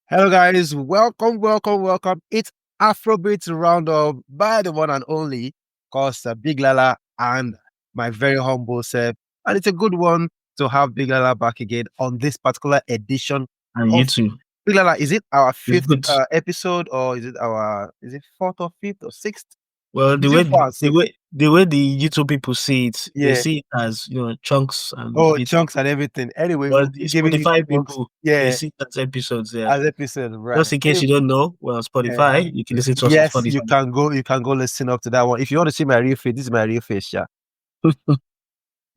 Hello, guys. Welcome. It's Afrobeats Roundup by the one and only, cause Big Lala and my very humble self. And it's a good one to have Big Lala back again on this particular edition And you of too. Big Lala. Is it our It's fifth good. episode, or is it fourth or fifth or sixth? Well, It's in far, so the way the YouTube people see it, they yeah. see it as chunks and Oh, bits. chunks and everything. Anyway, we'll But be the giving you Spotify chunks. people, they Yeah, see it as episodes there. as episode, right? Just in case you don't know, well, Yeah. Spotify, you can listen to us on Yes, you Spotify. can go. You can go listen up to that one. If you want to see my real face, this is my real face. Yeah.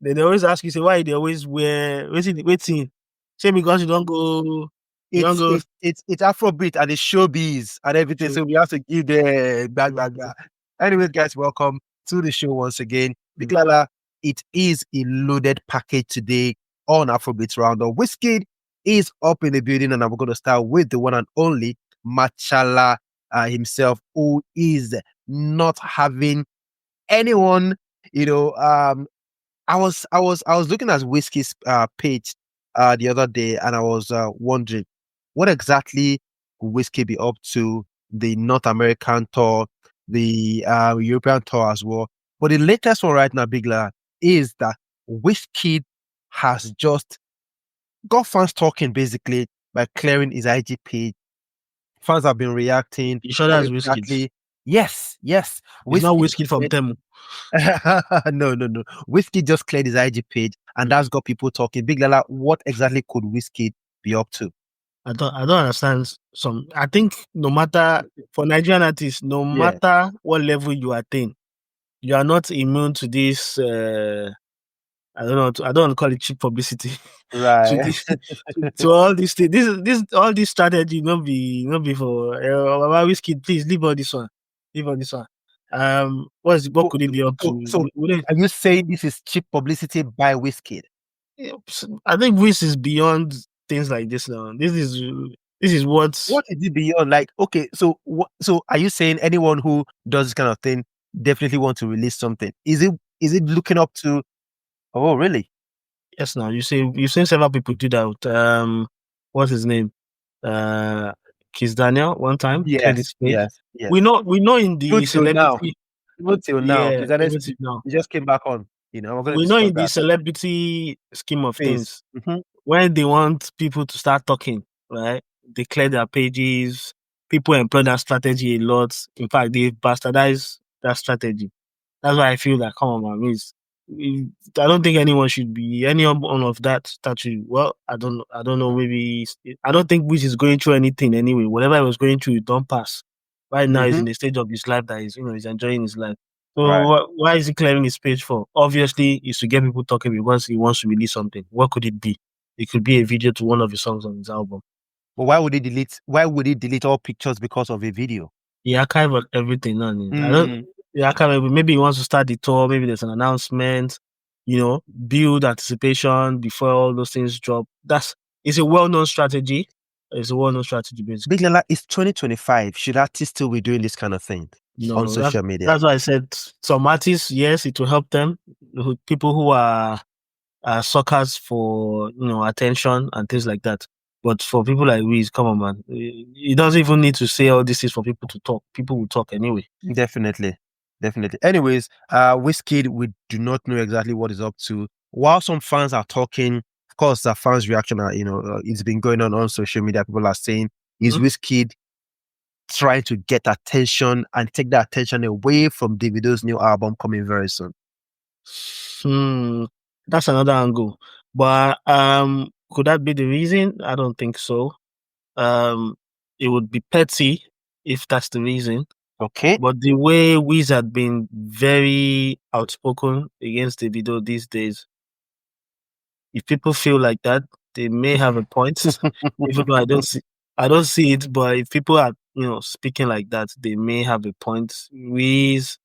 They always ask you, say, why they always wear waiting. Say because you don't It's go it's it's it's Afrobeat and it's showbiz and everything. to So we have to give the bag. Anyways, guys, welcome to the show once again. Big Lala, it is a loaded package today on Afrobeat Roundup. Wizkid is up in the building, and I'm going to start with the one and only Machala himself, who is not having anyone, you know, I was looking at Whiskey's page the other day, and I was wondering what exactly could Whiskey be up to, the North American tour, the European tour as well. But the latest one right now, Big Lad, is that Whiskey has just got fans talking basically by clearing his IG page. Fans have been reacting. you sure What that's Whiskey. exactly? Yes. It's not Whiskey from Temu. No. Whiskey just cleared his IG page, and that's got people talking. Big Lala, what exactly could Whiskey be up to? I don't understand some. I think no matter for Nigerian artists, no Yeah. matter what level you attain, you are not immune to this. I don't know. I don't want to call it cheap publicity. to Right. this, to all these things. This all this strategy not be for Whiskey. Please leave all this one. Leave all this one. What could it be up to? So are you saying this is cheap publicity by Whiskey? I think Wiz is beyond things like this now. This is What is it beyond? Like, okay, so so are you saying anyone who does this kind of thing definitely want to release something? Is it looking up to? Oh, really? Yes. Now you've seen several people do that. What's his name? Kizz Daniel one time. Yes. We know in the Good till now. celebrity. Even till now, Yeah, because even till now. he just came back on. We're going to We know discuss in the that. celebrity scheme of things, Mm-hmm. when they want people to start talking, right? They clear their pages. People employ that strategy a lot. In fact, they bastardize that strategy. That's why I feel like, come on, man, I don't think anyone should be any one of that statue. Well, I don't know. Maybe I don't think Wiz is going through anything anyway. Whatever he was going through, it don't pass. Right now, he's in the stage of his life that he's enjoying his life. So Right. why is he clearing his page for? Obviously, is to get people talking because he wants to release something. What could it be? It could be a video to one of his songs on his album. But why would he delete all pictures because of a video? He archived everything on it. I don't. He archived. Maybe he wants to start the tour. Maybe there's an announcement. Build anticipation before all those things drop. It's a well-known strategy. It's a well-known strategy, basically. Big Lala, it's 2025. Should artists still be doing this kind of thing on social media? That's why I said some artists, yes, it will help them. People who are suckers for attention and things like that. But for people like Wiz, come on, man, he doesn't even need to say all this is for people to talk. People will talk anyway. Definitely. Anyways, Wizkid, we do not know exactly what he's up to. While some fans are talking, of course, the fans' reaction are, it's been going on social media. People are saying, is Wizkid trying to get attention and take that attention away from Davido's new album coming very soon? That's another angle. But could that be the reason? I don't think so. It would be petty if that's the reason. Okay. But the way Wiz had been very outspoken against Davido these days, if people feel like that, they may have a point. Even though I don't see it, but if people are speaking like that, they may have a point. Wiz,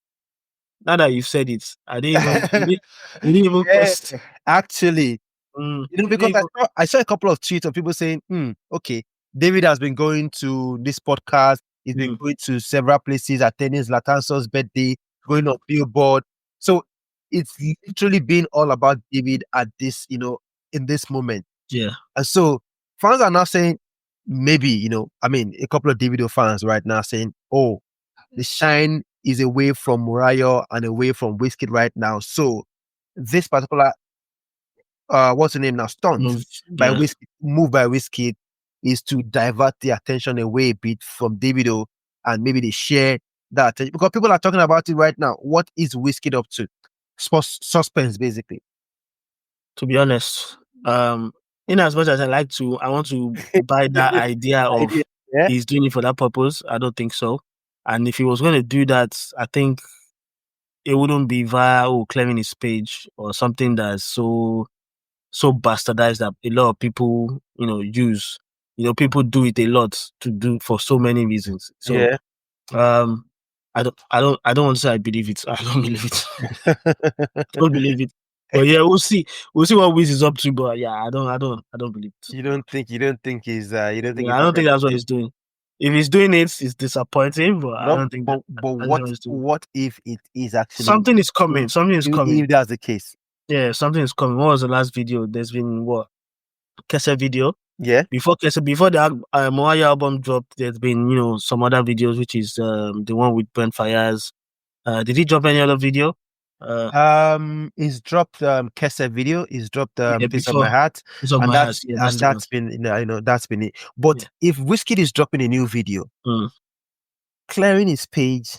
now that you've said it, I didn't even question. Actually, because I saw a couple of tweets of people saying, okay, David has been going to this podcast. He's been going to several places, attending Zlatan's birthday, going on Billboard. So it's literally been all about David at this, in this moment. Yeah. And so fans are now saying, maybe, I mean, a couple of Davido fans right now saying, oh, the shine is away from Mariah and away from Wizkid right now. So this particular what's the name now? Stunt by Yeah. Wizkid, move by Wizkid is to divert the attention away a bit from Davido, and maybe they share that attention because people are talking about it right now. What is Wizkid up to? Suspense, basically. To be honest, in as much as I want to buy that idea Idea. of Yeah. he's doing it for that purpose. I don't think so. And if he was going to do that, I think it wouldn't be via clearing his page or something that's so bastardized that a lot of people use. People do it a lot to do for so many reasons. So Yeah. I don't want to say I believe it. I don't believe it. I don't believe it. But yeah, we'll see. We'll see what Wiz is up to. But yeah, I don't believe it. You don't think Yeah, he's I don't think ready? that's what he's doing. If he's doing it, it's disappointing. But I No, don't think but that's what he's doing. what if it is actually Something is coming. Something is coming. if that's the case? Yeah, something is coming. What was the last video? There's been what? Kese video. Yeah. Before the Moaya album dropped, there's been some other videos, which is the one with Brent Fayez. Did he drop any other video? He's dropped Kese video. He's dropped Yeah, Piece of My before Heart, it's on and my house. Yeah, that's the one. that's been that's been it. But Yeah. if Wizkid is dropping a new video, Mm. clearing his page,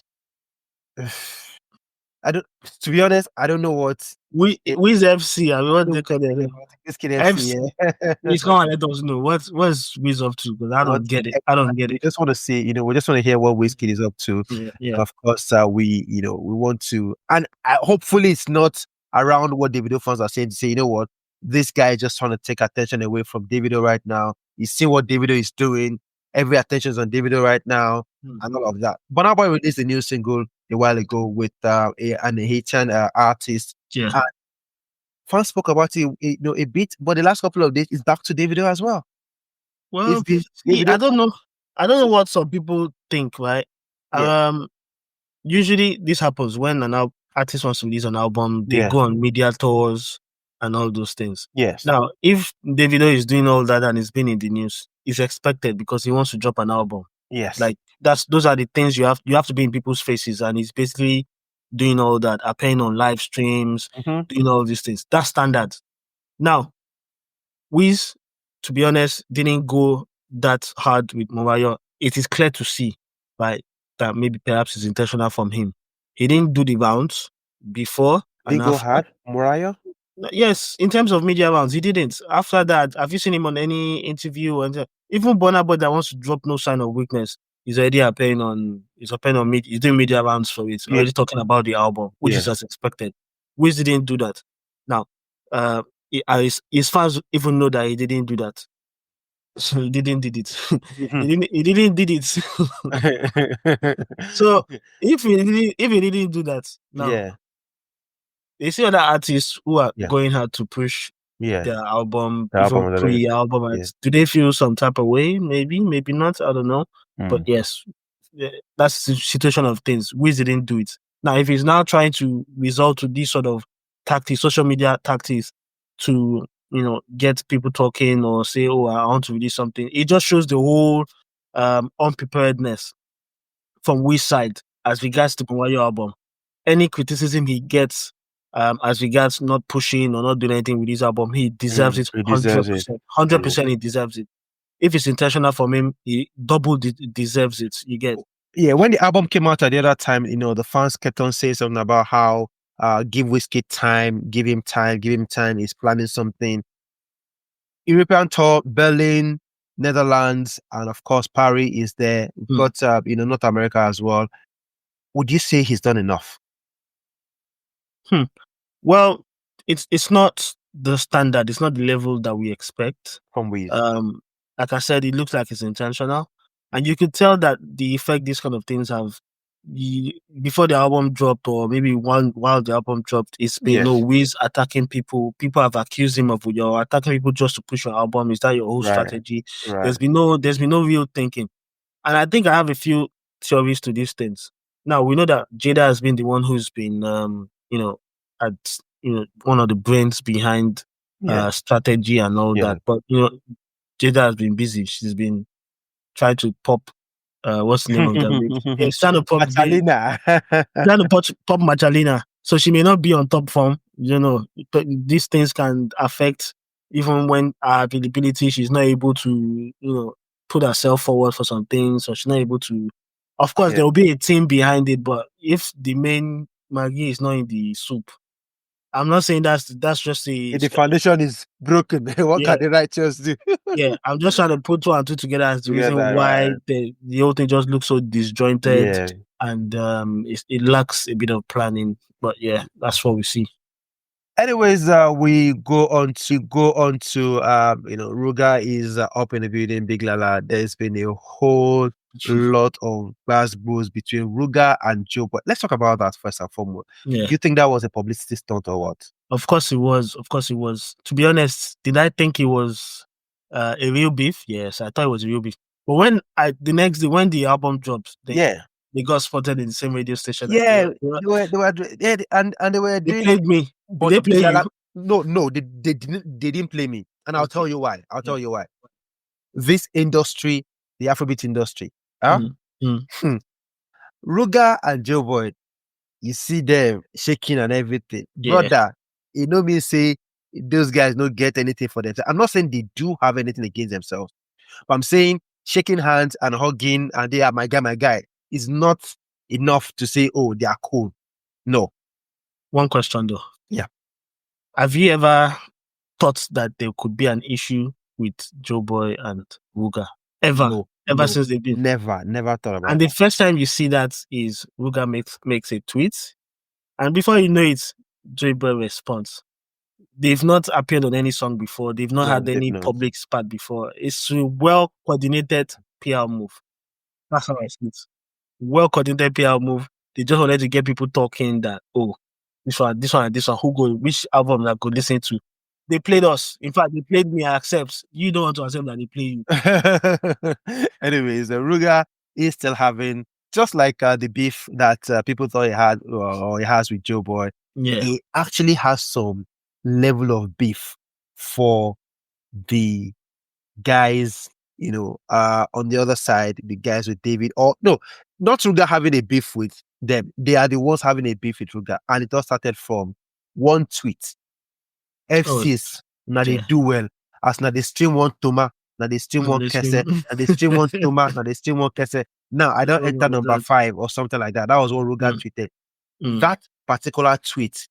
I don't. To be honest, I don't know what Who's FC? I mean, what they call it? Wizkid FC. FC. Yeah. Please come and let us know what's Wiz up to, because I What don't get it. I don't get exactly? We it. just want to see, we just want to hear what Wizkid is up to. Yeah, And yeah. of course, we want to, and hopefully it's not around what Davido fans are saying to say, you know what, this guy is just trying to take attention away from Davido right now. He's seeing what Davido is doing. Every attention is on Davido right now, and all of that. But Boy released a new single a while ago with an Haitian artist. Yeah. Fans spoke about it, a bit, but the last couple of days is back to Davido as well. Well, It's been see, Davido. I don't know. I don't know what some people think, right? Yeah. Usually this happens when an artist wants to release an album, they Yeah. go on media tours and all those things. Yes. Now, if Davido is doing all that and it's been in the news, it's expected because he wants to drop an album. Yes. Like those are the things you have to be in people's faces, and he's basically doing all that, appearing on live streams, doing all these things. That's standard. Now, Wiz, to be honest, didn't go that hard with Mariah. It is clear to see, right, that maybe perhaps it's intentional from him. He didn't do the rounds before They and go after. hard, Mariah. Yes, in terms of media rounds, he didn't. After that, have you seen him on any interview? And even Burna Boy that wants to drop No Sign of Weakness, he's already appearing on. He's he's doing media rounds for it. Yeah. Already talking about the album, which is as expected. Wiz didn't do that. Now, his fans even know that he didn't do that. So he didn't did it. He didn't did it. So if he didn't do that, now you see other artists who are going hard to push their album, even pre-album. Do they feel some type of way? Maybe, maybe not. I don't know. But yes, that's the situation of things. Wiz didn't do it. Now, if he's now trying to resort to this sort of tactics, social media tactics, to get people talking or say, "Oh, I want to release something," it just shows the whole unpreparedness from Wiz side as regards to Mariah album. Any criticism he gets as regards not pushing or not doing anything with his album, he deserves it 100%. 100% he deserves it. If it's intentional from him, he double deserves it. You get? Yeah, when the album came out at the other time, the fans kept on saying something about how give Wizkid time, give him time, he's planning something. European tour, Berlin, Netherlands, and of course Paris is there. We've got North America as well. Would you say he's done enough? Well, it's not the standard. It's not the level that we expect from Wiz. Like I said, it looks like it's intentional, and you could tell that the effect these kind of things have before the album dropped, or maybe while the album dropped. It's been Wiz attacking people. People have accused him of you're attacking people just to push your album. Is that your whole strategy? Right. There's been no real thinking, and I think I have a few theories to these things. Now we know that Jada has been the one who's been one of the brains behind strategy and all that. But Jada has been busy. She's been trying to pop. What's the name of that bitch? Yeah, she's trying to pop. Catalina. Trying to pop Machalina. So she may not be on top form. You know, these things can affect even when her availability. She's not able to, put herself forward for some things, or she's not able to. Of course, Yeah. there will be a team behind it, but if the main Maggie is not in the soup, I'm not saying that's just a If the foundation is broken, what yeah. can the righteous do? Yeah, I'm just trying to put two and two together as the reason Together, why right? the whole thing just looks so disjointed, Yeah. and it lacks a bit of planning. But yeah, that's what we see. Anyways, we go on to Ruga is up in the building. Big Lala. There's been a whole lot of buzz between Ruga and Joe. But let's talk about that first and foremost. Yeah, Do you think that was a publicity stunt or what? of course it was. Of course it was. To be honest, did I think it was a real beef? Yes, I thought it was a real beef. But when the next day when the album drops, Yeah. they got spotted in the same radio station. Yeah, yeah, and they were They doing it. played me. Did they But Big play you? Lala, no, they didn't play me, and I'll tell Okay. you why. I'll Yeah. tell you why. This industry, the Afrobeat industry, huh? Hmm. Ruga and Joe Boy, you see them shaking and everything, Yeah. brother. You know me say those guys don't get anything for themselves. I'm not saying they do have anything against themselves, but I'm saying shaking hands and hugging and they are my guy is not enough to say, oh, they are cool. No. One question though. Yeah. Have you ever thought that there could be an issue with Joe Boy and Ruga? Ever No, since they've been. never thought about And that. the first time you see that is Ruga makes a tweet, and before you know it, Joe Boy responds. They've not appeared on any song before. They've not No, had they've any not. public spat before. It's a well coordinated PR move. That's how I see it. Well coordinated PR move. They just wanted to get people talking that, oh, this one, and this one, which album that could listen to. They played us. In fact, they played me. I accept. You don't want to accept that they play you. Anyways, Ruga is still having, just like the beef that people thought he had or he has with Joe Boy, Yeah. he actually has some level of beef for the guys, on the other side, the guys with David, or no, not Ruga having a beef with them. They are the ones having a beef with Ruga. And it all started from one tweet. Oh, FCs, now they yeah. do well. As now they stream one Toma, now they stream one Kese, now they stream one Toma, now they stream one Kese. Now I don't enter number 5 or something like that. That was what Ruga tweeted. That particular tweet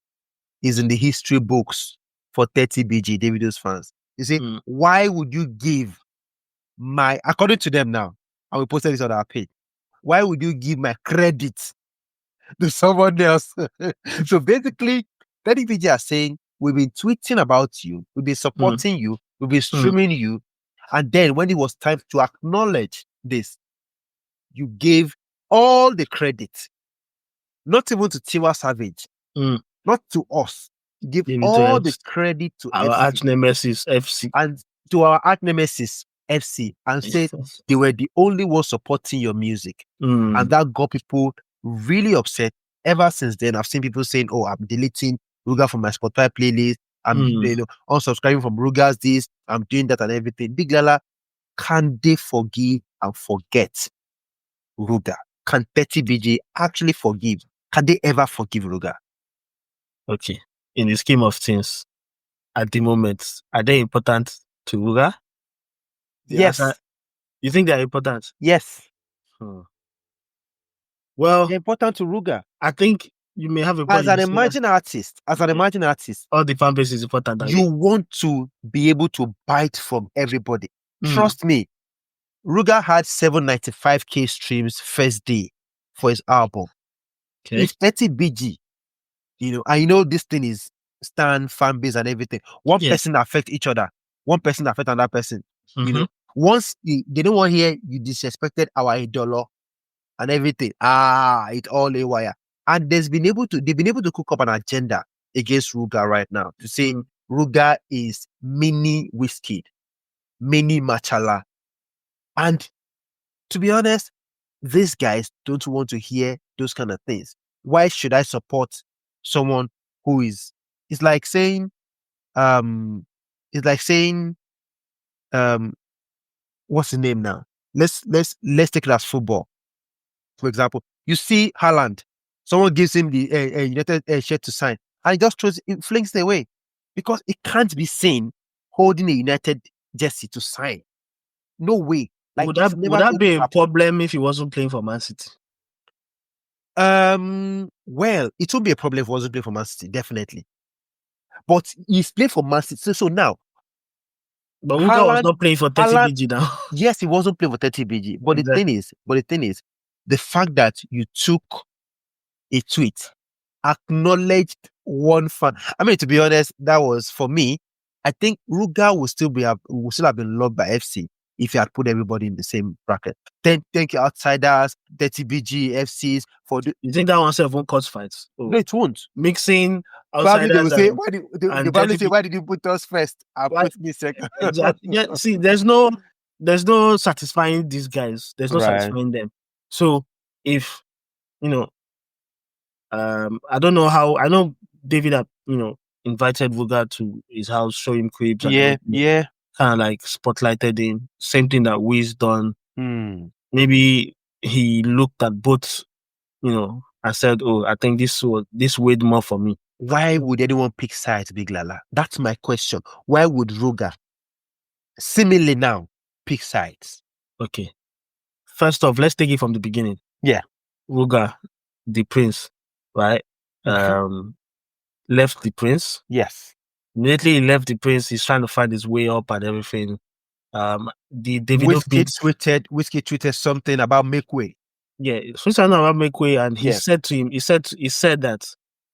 is in the history books for 30BG, Davido's fans. You see, why would you give according to them now, and we posted this on our page, why would you give my credit to someone else? So basically, 30BG are saying, we've been tweeting about you, we've been supporting you, we've been streaming you, and then when it was time to acknowledge this, you gave all the credit, not even to Tiwa Savage, not to us. You give all the credit to our arch nemesis FC and to our arch nemesis FC, and said they were the only ones supporting your music, and that got people really upset. Ever since then, I've seen people saying, "Oh, I'm deleting Ruga from my Spotify playlist. I'm unsubscribing from Ruga's this. I'm doing that and everything." Big Lala, can they forgive and forget Ruga? Can 30BG actually forgive? Can they ever forgive Ruga? Okay, in the scheme of things, at the moment, are they important to Ruga? Yes. You think they're important? Yes. Well, they're important to Ruga. I think you may have a point. As an emerging artist, all the fan base is important. You want to be able to bite from everybody. Trust me, Ruga had 795K streams first day for his album. Okay. If 30BG, and this thing is stan, fan base and everything. One person affect each other. One person affect another person. Once they don't want to hear you disrespected our idol and everything. It all a wire. And they've been able to cook up an agenda against Ruga right now to say Ruga is mini Wizkid, mini Machala. And to be honest, these guys don't want to hear those kind of things. Why should I support someone who is? It's like saying, what's the name now? let's take it as football. For example, you see Haaland, someone gives him the United shirt to sign, and he just throws it, flings it away because it can't be seen holding a United jersey to sign. No way. Like Would it's that would never that going to be a happen. problem if he wasn't playing for Man City? Well, it would be a problem if he wasn't playing for Man City, definitely. But he's playing for Man City. So now, But Wuka was Haaland, not playing for 30 Haaland, BG now. yes, he wasn't playing for 30 BG. But Exactly. the thing is, the fact that you took a tweet, acknowledged one fan. I mean, to be honest, that was for me. I think Ruga would still have been loved by FC if he had put everybody in the same bracket. Then thank you outsiders, 30 BG, FCs for the You think that one self won't cause fights? no, Oh, it won't. mixing Probably they will outsiders say, they and probably 30 say, BG. why did you put us first and Why? put me second? Exactly. Yeah. See, there's no satisfying these guys. There's no Right. satisfying them. So if you know, I don't know how. I know David had invited Vuga to his house, show him cribs and Yeah, everything. yeah. Kind of like spotlighted him. Same thing that Wiz done. Hmm. Maybe he looked at both, and said, "Oh, I think this weighed more for me." Why would anyone pick sides, Big Lala? That's my question. Why would Ruga seemingly now pick sides? Okay. First off, let's take it from the beginning. Yeah. Ruga, the prince, right? Okay. Left the prince. Yes. Immediately he left the prince, he's trying to find his way up and everything. The Davido beat. Wizkid tweeted something about make way. Yeah, Switzerland about make way, and he Yeah. said to him, he said that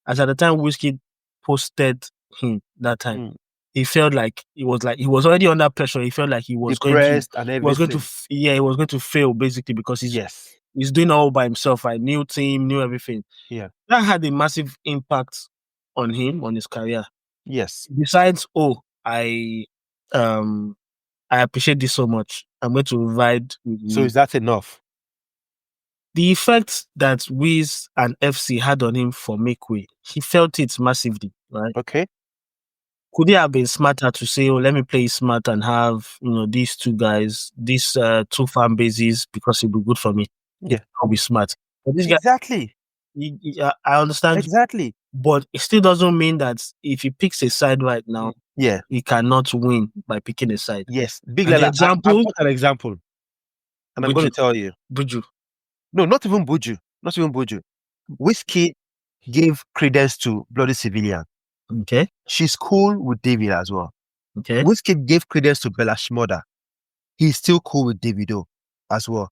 as at the time Wizkid posted him that time, he felt like he was already under pressure. He felt like he was Depressed and everything. he was going to fail basically because Yes. he's doing all by himself, right? New team, new everything. Yeah. That had a massive impact on him, on his career. Yes. Besides, I appreciate this so much. I'm going to ride with So you. is that enough? The effect that Wiz and FC had on him for Make Way, he felt it massively, right? Okay. Could he have been smarter to say, "Oh, let me play smart and have these two guys, these two fan bases, because it'll be good for me." Yeah. I'll be smart. But this guy, Exactly. I understand. Exactly. But it still doesn't mean that if he picks a side right now, yeah, he cannot win by picking a side. Yes. Big And the Lala, example, I've got an example. And I'm going to tell you. Buju. No, not even Buju. Not even Buju. Wizkid gave credence to Bloody Civilian. Okay. She's cool with David as well. Okay. Wizkid gave credence to Bella Shmurda. He's still cool with Davido as well.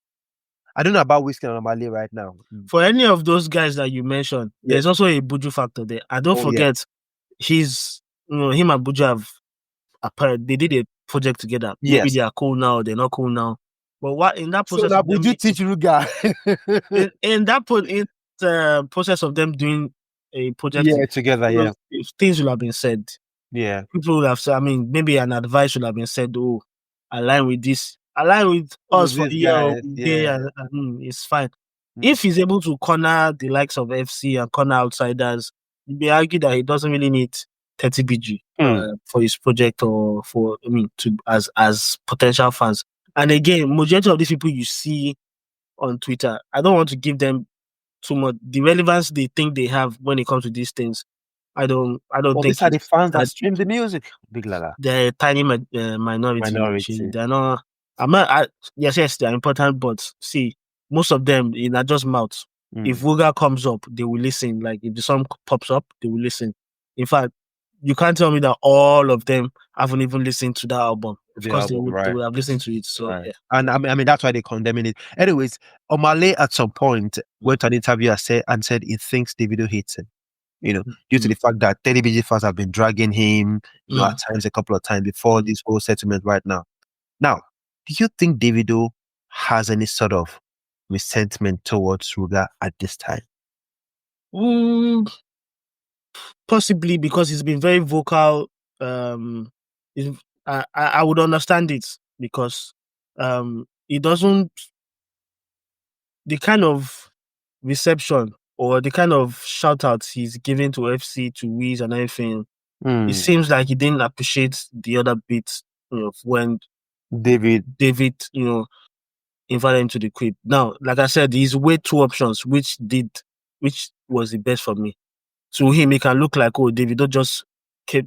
I don't know about Wizkid and Olamide right now. For any of those guys that you mentioned, there's also a Buju factor there. And don't forget, him and Buju they did a project together. Yes. Maybe they are cool now, they're not cool now. But what in that process? So now Buju teach Ruga. in process of them doing a project together, things will have been said. Yeah. People would have said, I mean, maybe an advice would have been said, "Oh, align with this, align with us for the year." It's fine. If he's able to corner the likes of FC and corner outsiders, you may argue that he doesn't really need 30 BG for his project or as potential fans. And again, majority of these people you see on Twitter, I don't want to give them too much the relevance they think they have when it comes to these things. I don't think these are the fans that stream the music, Big Lala. They're a tiny minority. They're not. Yes, they're important, but see, most of them in are just mouths. If Vuga comes up, they will listen. Like if the song pops up, they will listen. In fact, you can't tell me that all of them haven't even listened to that album. Of course, they would have listened to it. So yeah. And I mean that's why they're condemning it. Anyways, Omale at some point went to an interview and said he thinks Davido hates him. Due to the fact that 30 BG fans have been dragging him, at times a couple of times before this whole settlement right now. Now, do you think Davido has any sort of resentment towards Ruga at this time? Possibly because he's been very vocal. I would understand it because it doesn't the kind of reception or the kind of shout outs he's giving to FC, to Wiz and everything. It seems like he didn't appreciate the other bits when David, invited him to the crib. Now, like I said, he's weighed two options, which was the best for me. To him, it can look like, oh, Davido just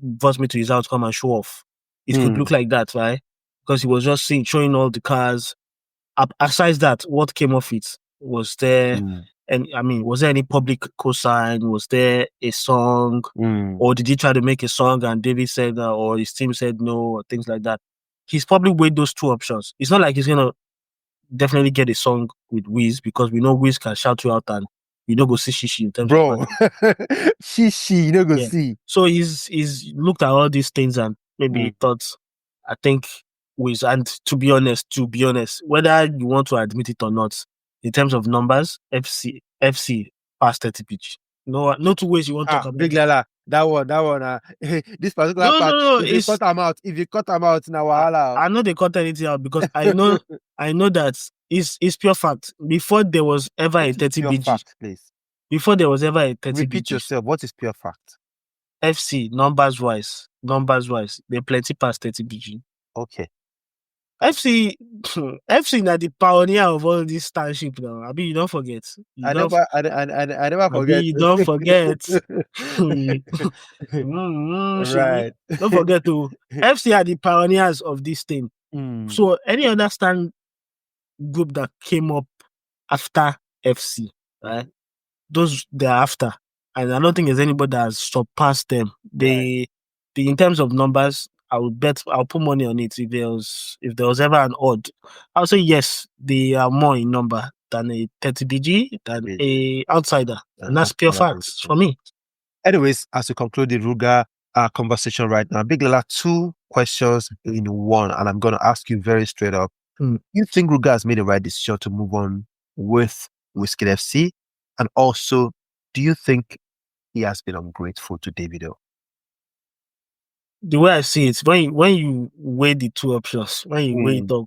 brought me to his house to come and show off. It could look like that, right? Because he was just showing all the cars. Aside that, what came off it? Was there, and I mean, was there any public cosign? Was there a song, or did he try to make a song and David said, or his team said no, or things like that? He's probably weighed those two options. It's not like he's gonna definitely get a song with Wiz, because we know Wiz can shout you out and you don't go see shishi in terms of Bro, shishi, you don't go see. So he's looked at all these things and maybe he thought, I think Wiz, and to be honest, whether you want to admit it or not, in terms of numbers, FC past 30 pitch. No two ways you want to talk about Big Lala, that one. This particular part. No, if you cut them out, now wahala. I know they cut anything out because I know that it's pure fact. Before there was ever a 30 BG. Fact, please. Before there was ever a 30 Repeat BG. yourself. What is pure fact? FC, numbers wise, they plenty past 30 BG. Okay. FC now the pioneer of all this starship now. I mean, you don't forget. I never forget. You don't forget. Right. Don't forget to FC are the pioneers of this thing. So any other stand group that came up after FC, right? Those they're after. And I don't think there's anybody that has surpassed them. In terms of numbers, I'll put money on it. If there was ever an odd, I'll say yes, they are more in number than a 30 BG, than a outsider. And that's pure facts for me. Anyways, as we conclude the Ruga conversation right now, Big Lala, 2 questions in one, and I'm going to ask you very straight up. You think Ruga has made the right decision to move on with Wizkid FC? And also, do you think he has been ungrateful to Davido? The way I see it, when you weigh the two options, when you weigh it up,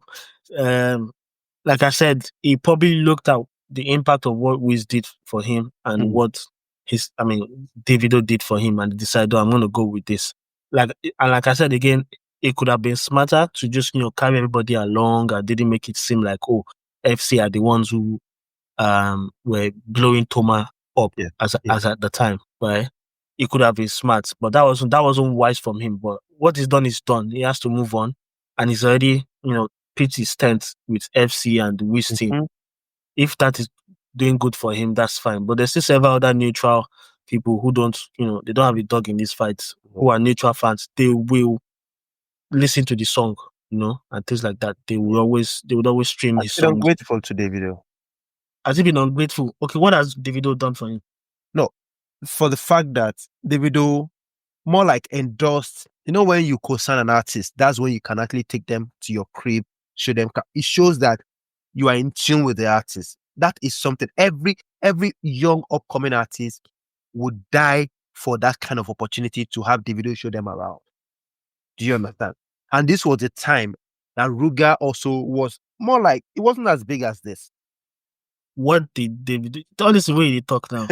like I said, he probably looked at the impact of what Wiz did for him and what Davido did for him, and decided, I'm going to go with this. Like I said again, it could have been smarter to just carry everybody along and didn't make it seem like, oh, FC are the ones who were blowing Toma up as at the time, right? It could have been smart, but that wasn't wise from him. But what he's done is done. He has to move on, and he's already pitched his tent with FC and the Wiz team. If that is doing good for him, that's fine. But there's still several other neutral people who don't, they don't have a dog in this fight, who are neutral fans. They will listen to the song, and things like that. They would always stream his song. Ungrateful to Davido. Has he been ungrateful? Okay, what has Davido done for him? No, for the fact that Davido more like endorsed, when you co-sign an artist, that's when you can actually take them to your crib, show them. It shows that you are in tune with the artist. That is something every young upcoming artist would die for, that kind of opportunity to have Davido show them around. Do you understand? And this was the time that Ruga also was more like, it wasn't as big as this. What did Davido? All this way they talk now.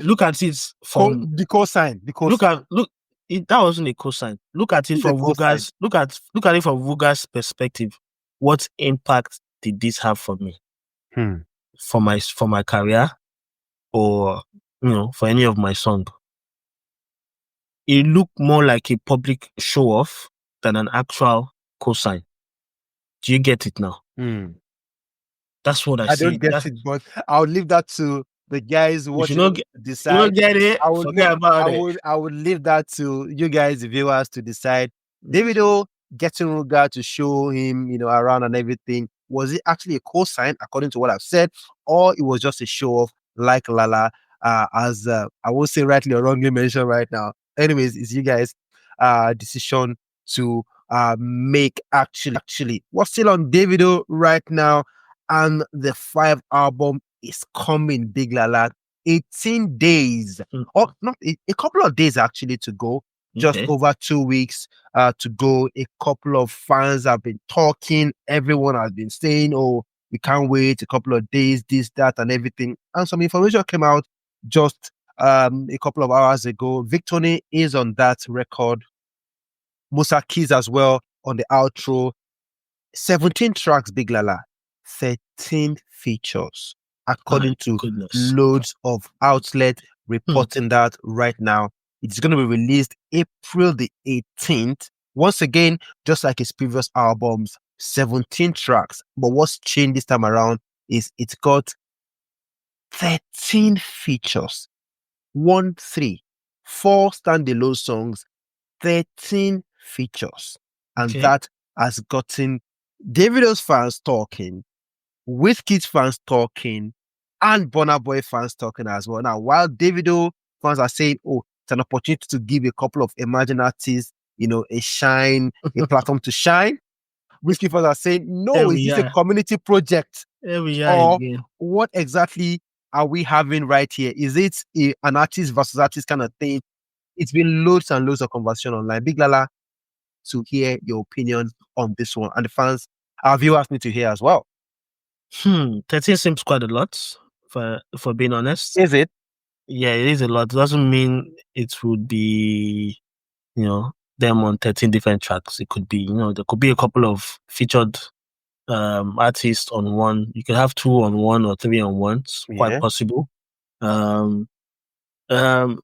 Look at it from the cosign. That wasn't a cosign. Look at it from Ruga's. Look at it from Ruga's perspective. What impact did this have for me? For my career, or for any of my song? It looked more like a public show off than an actual cosign. Do you get it now? That's what I see. I don't get it, but I'll leave that to the guys watching to decide. You don't get it? Forget about it. I would leave that to you guys, the viewers, to decide. Davido getting Ruga to show him, around and everything. Was it actually a cosign, according to what I've said, or it was just a show off, like Lala, as I won't say rightly or wrongly mentioned right now. Anyways, it's you guys' decision to make. Actually, what's still on Davido right now, and the 5 album is coming, Big Lala. 18 days, or not a couple of days actually to go. Just over 2 weeks to go. A couple of fans have been talking. Everyone has been saying, oh, we can't wait a couple of days, this, that, and everything. And some information came out just a couple of hours ago. Victony is on that record. Musa Keys as well on the outro. 17 tracks, Big Lala. 13 features, My according to goodness. loads of outlets Hmm. reporting that right now. It's going to be released April the 18th. Once again, just like his previous albums, 17 tracks. But what's changed this time around is it's got 13 features. 1, 3, 4 standalone songs, 13 features. And Okay. that has gotten Davido's fans talking, Wizkid's fans talking, and Burna Boy fans talking as well. Now, while Davido fans are saying, oh, it's an opportunity to give a couple of emerging artists, a shine, a platform to shine, Wizkid fans are saying, Here no, is we this a are. community project? Here we are Or again. what exactly are we having right here? Is it an artist versus artist kind of thing? It's been loads and loads of conversation online. Big Lala, to hear your opinion on this one. And the fans, our viewers need to hear as well. 13 seems quite a lot, for being honest. Is it? Yeah, it is a lot. It doesn't mean it would be, them on 13 different tracks. It could be, there could be a couple of featured artists on one. You could have 2 on one or 3 on one. It's quite Yeah. possible. Um, um,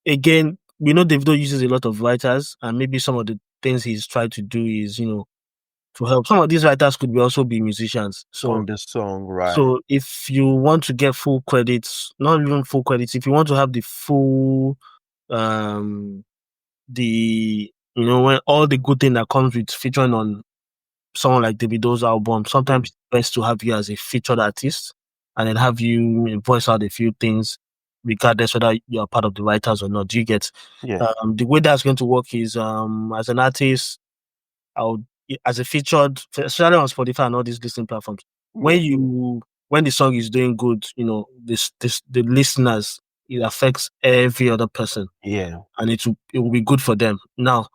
Again, we know Davido uses a lot of writers, and maybe some of the things he's tried to do is, to help. Some of these writers could also be musicians. On So, the song, right. so if you want to get full credits, not even full credits, if you want to have the full, um, when all the good thing that comes with featuring on someone like Davido's album, sometimes it's best to have you as a featured artist and then have you voice out a few things, regardless whether you're part of the writers or not. Do you get? Yeah. The way that's going to work is, as an artist, as a featured, especially on Spotify and all these listening platforms, when the song is doing good, the listeners, it affects every other person, Yeah. and it will be good for them. Now,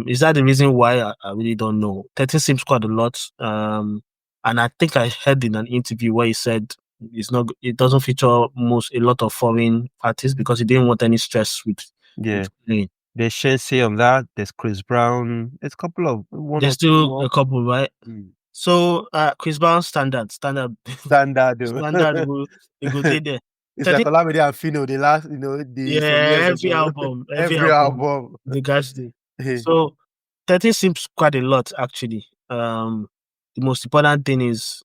is that the reason why? I really don't know. 13 seems quite a lot. And I think I heard in an interview where he said it doesn't feature a lot of foreign artists because he didn't want any stress with Yeah. playing. There's Shense on that. There's Chris Brown. There's a couple of one There's or two still more. a couple, right? So, Chris Brown standard, Standard. standard will stay there. It's like 13, Olamide and Fino, the last, some yeah, years every ago. album, Every album. the guys do. So 13 seems quite a lot, actually. The most important thing is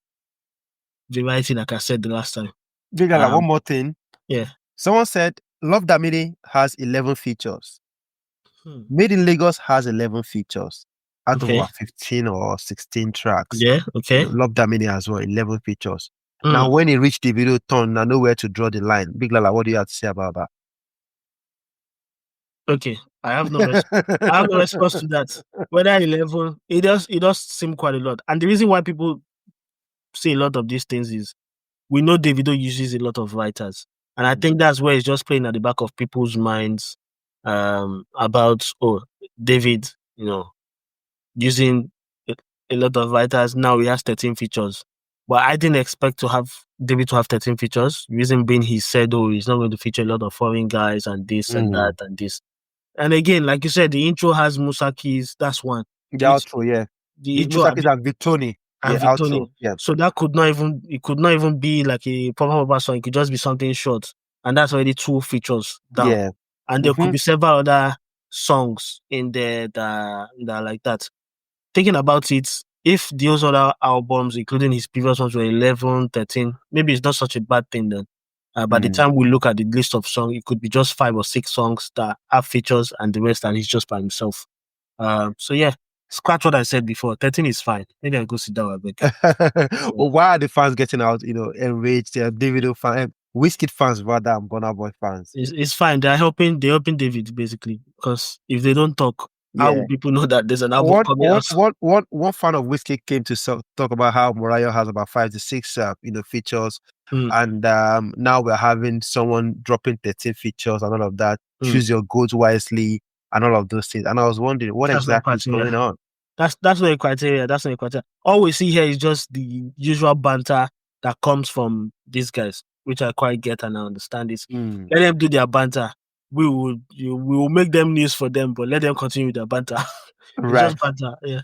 variety, like I said the last time. Big Lala, one more thing. Yeah. Someone said Love Damini has 11 features. Made in Lagos has 11 features out of Okay. about 15 or 16 tracks. Yeah. Okay. Love Damini as well, 11 features. Now, when he reached the video turn, I know where to draw the line. Big Lala, what do you have to say about that? Okay, I have no response to that. Whether 11, it does seem quite a lot. And the reason why people say a lot of these things is we know Davido uses a lot of writers. And I think that's where it's just playing at the back of people's minds about, David, using a lot of writers. Now he has 13 features. But I didn't expect David to have 13 features. Reason being, he said, he's not going to feature a lot of foreign guys and this and that and this. And again, like you said, the intro has Musa Keys. That's one. The outro, yeah. The intro Musa Keys and Victoni. and Yeah, Victoni. outro. Yeah. So that could not even be like a proper song. It could just be something short. And that's already 2 features down. Yeah. And there could be several other songs in there that are like that. Thinking about it, if those other albums, including his previous ones, were 11, 13, maybe it's not such a bad thing then. By the time we look at the list of songs, it could be just 5 or 6 songs that have features and the rest, and he's just by himself. So yeah, scratch what I said before. 13 is fine. Maybe I go sit down a bit. Well, why are the fans getting out, enraged? They're Davido fans, Wizkid fans rather than Burna Boy fans. It's fine. They're helping David basically, because if they don't talk, how will people know that there's an album coming out? One fan of Wizkid came to talk about how Mariah has about 5 to 6, features, and now we're having someone dropping 13 features and all of that. Choose your goals wisely and all of those things. And I was wondering what exactly is going on. That's not a criteria. That's not a criteria. All we see here is just the usual banter that comes from these guys, which I quite get and I understand this. Let them do their banter. We will make them news for them, but let them continue with their banter. It's just banter, yeah.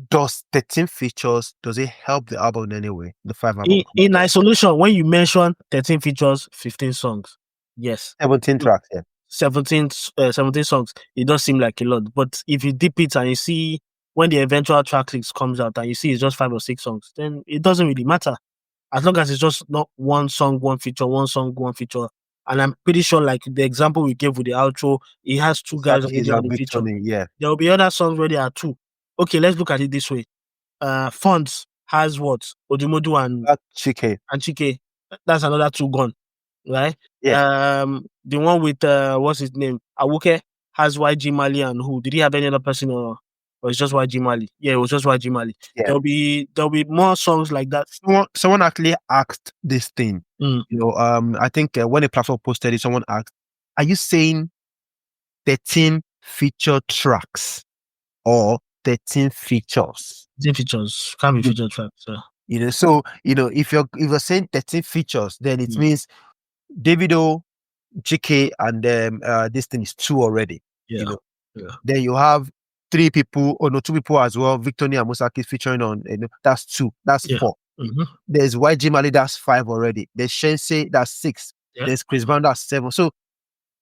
Does 13 features, does it help the album in any way? The 5 album In compare. isolation, when you mention 13 features, 15 songs, yes. 17 No, tracks, yeah. 17 songs, it does seem like a lot. But if you dip it and you see when the eventual track list comes out and you see it's just 5 or 6 songs, then it doesn't really matter. As long as it's just not one song, one feature, one song, one feature. And I'm pretty sure, like the example we gave with the outro, it has two guys Exactly, already it's on a the big feature. Tony, yeah. There will be other songs where there are two. Okay, let's look at it this way. Fonts has what? Odumodu Chike. and Chike. That's another two gone, right? Yeah. The one with what's his name? Awuke has YG Mali and who? Did he have any other person or it's just YG Mali? Yeah, it was just YG Mali. Yeah. There'll be more songs like that. Someone actually asked this thing. Mm. You know, I think when a platform posted it, someone asked, "Are you saying 13 feature tracks or 13 features?" The features can't be feature tracks. So. You know, so if you're saying 13 features, then it means Davido, GK, and this thing is two already. Yeah. Then you have three people, or no, two people as well. Victory and Musaki featuring on, that's two, that's four. Mm-hmm. There's YG Mali, that's five already. There's Shense, that's six. Yeah. There's Chris Brown, that's seven. So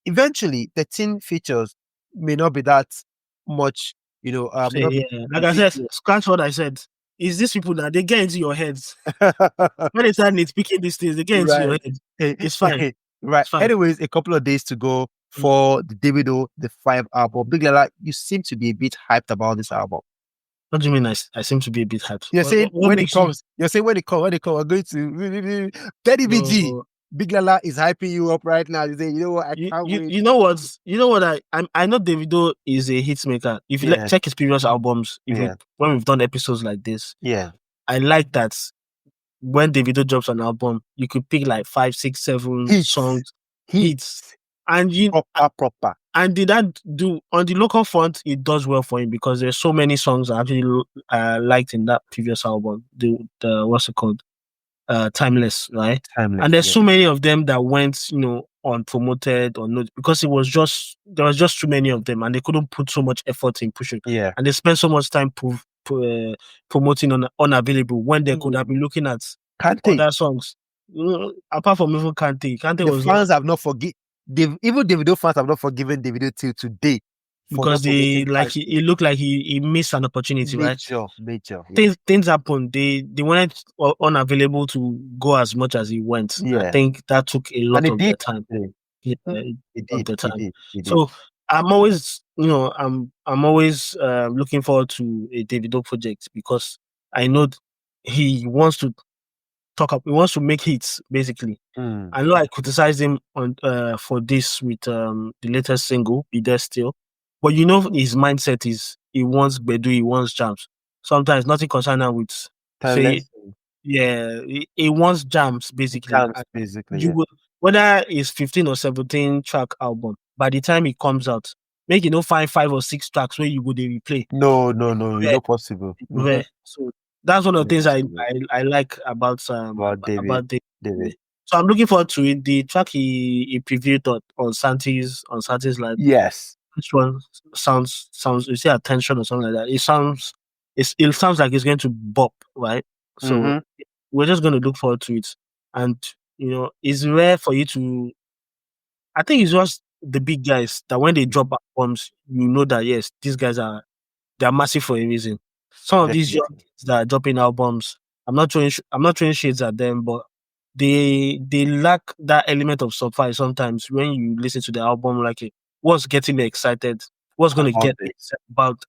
eventually, 13 features may not be that much. Like I said, scratch what I said. Is these people that they get into your heads when they start nitpicking these things, they get into your head. It's fine. Right. It's fine. Anyways, a couple of days to go for the Davido, the 5 album. Big Lala, you seem to be a bit hyped about this album. What do you mean? I seem to be a bit hyped. You're saying when it comes, I'm going to Teddy BG. Big Lala is hyping you up right now. You say, you know what? I can't wait. You know what? I know Davido is a hit maker. If you check his previous albums, when we've done episodes like this, I like that when Davido drops an album, you could pick like 5, 6, 7 songs, hits, and proper. And did that do on the local front? It does well for him because there's so many songs I actually liked in that previous album. The what's it called? Timeless, right? Timeless, and there's so many of them that went, unpromoted or not because there was just too many of them, and they couldn't put so much effort in pushing. Yeah, and they spent so much time promoting on unavailable when they could have been looking at other songs. Apart from even Kante the fans have not forgiven. Even Davido fans have not forgiven Davido till today. Because it looked like he missed an opportunity, major, right? Major. Things happened. They wanted unavailable to go as much as he went. Yeah. I think that took a lot of their time. It did. So I'm always, I'm always looking forward to a Davido project because I know he wants to he wants to make hits, basically. I know I criticized him on for this with the latest single, Be There Still. But his mindset is he wants Bedu, he wants jams. Sometimes nothing concerning with say, he wants jams basically. Whether it's 15 or 17 track album, by the time it comes out, make find 5 or 6 tracks where you would replay. No, it's not possible. So that's one of the things I like about David. So I'm looking forward to it. The track he previewed on Santi's live. Yes. Which one sounds you say Attention or something like that. It sounds like it's going to bop, right? So we're just going to look forward to it. And it's rare for you to I think it's just the big guys that when they drop albums, that yes, these guys they're massive for a reason. Some of these young kids that are dropping albums, I'm not throwing shades at them, but they lack that element of surprise sometimes when you listen to the album, like what's getting me excited, what's going to get me excited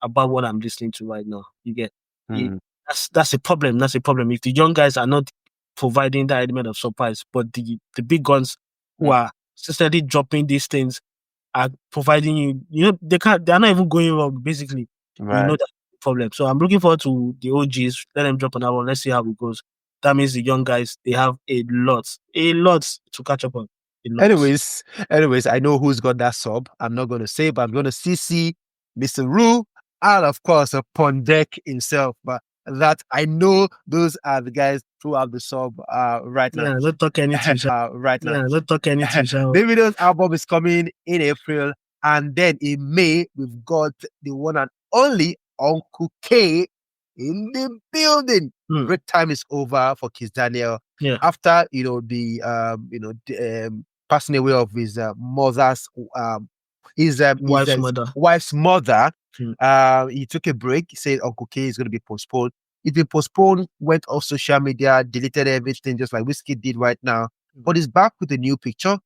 about what I'm listening to right now. You get that's a problem. That's a problem. If the young guys are not providing that element of surprise, but the big guns who are steadily dropping these things are providing they're not even going wrong, basically. Right. That's the problem. So I'm looking forward to the OGs. Let them drop an album. Let's see how it goes. That means the young guys, they have a lot to catch up on. Anyways, I know who's got that sub. I'm not going to say, but I'm going to CC Mr. Rue and of course Pondek himself. But that I know those are the guys who have the sub right now. Yeah, don't talk anything. Right now. Yeah, don't talk anything. Davido's album is coming in April, and then in May we've got the one and only Uncle K in the building. Break time is over for Kizz Daniel. Yeah. After the passing away of his mother's wife's mother. He took a break. He said Uncle K is going to be postponed. It's been postponed, went off social media, deleted everything, just like Wizkid did right now. But he's back with a new picture,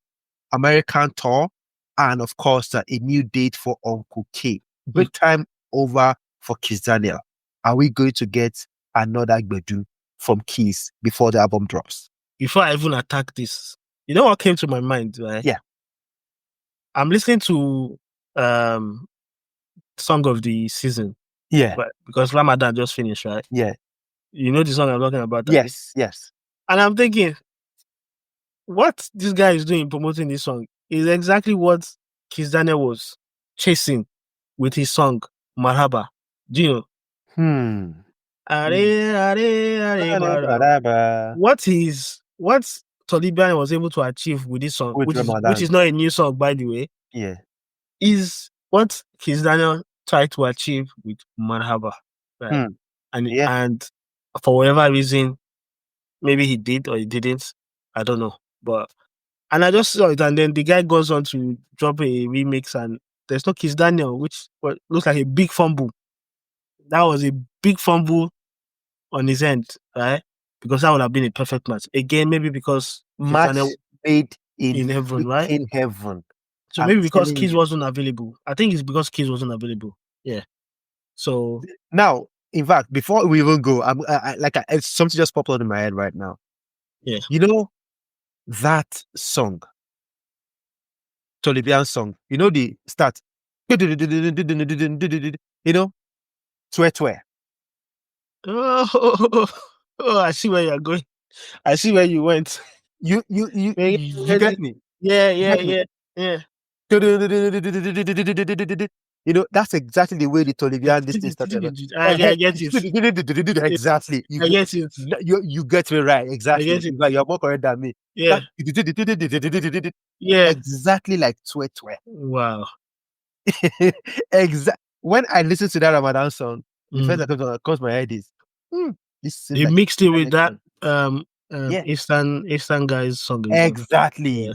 American tour, and of course, a new date for Uncle K. Break time over for Kizz Daniel. Are we going to get another Gbedu from Kizz before the album drops? Before I even attack this, you know what came to my mind, right? Yeah. I'm listening to Song of the Season. Yeah. Right? Because Ramadan just finished, right? Yeah. You know the song I'm talking about? Yes, yes. And I'm thinking, what this guy is doing promoting this song is exactly what Kizz Daniel was chasing with his song Marhaba. Do you know? What Taliban was able to achieve with this song, which is not a new song, by the way, is what Kizz Daniel tried to achieve with Marhaba, right? And for whatever reason, maybe he did or he didn't, I don't know. And I just saw it, and then the guy goes on to drop a remix, and there's no Kizz Daniel, which looks like a big fumble. That was a big fumble on his end, right? Because that would have been a perfect match. Again, maybe because match made in heaven, right? In heaven. So maybe because Kizz wasn't available. I think it's because Kizz wasn't available. Yeah. So now, in fact, before we even go, it's something just popped out in my head right now. Yeah. You know that song, Tolibian song. You know the start. You know, twe. Oh, I see where you're going. I see where you went. You get me? Yeah. You know, that's exactly the way the Tolibian this thing started. I get it. Exactly. I get it. You get me right. Exactly. I get it. You're more correct than me. Yeah. Yeah. Exactly like twe. Wow. When I listen to that Ramadan song, the first that comes to my head is they mixed it with that Eastern guys song. Exactly.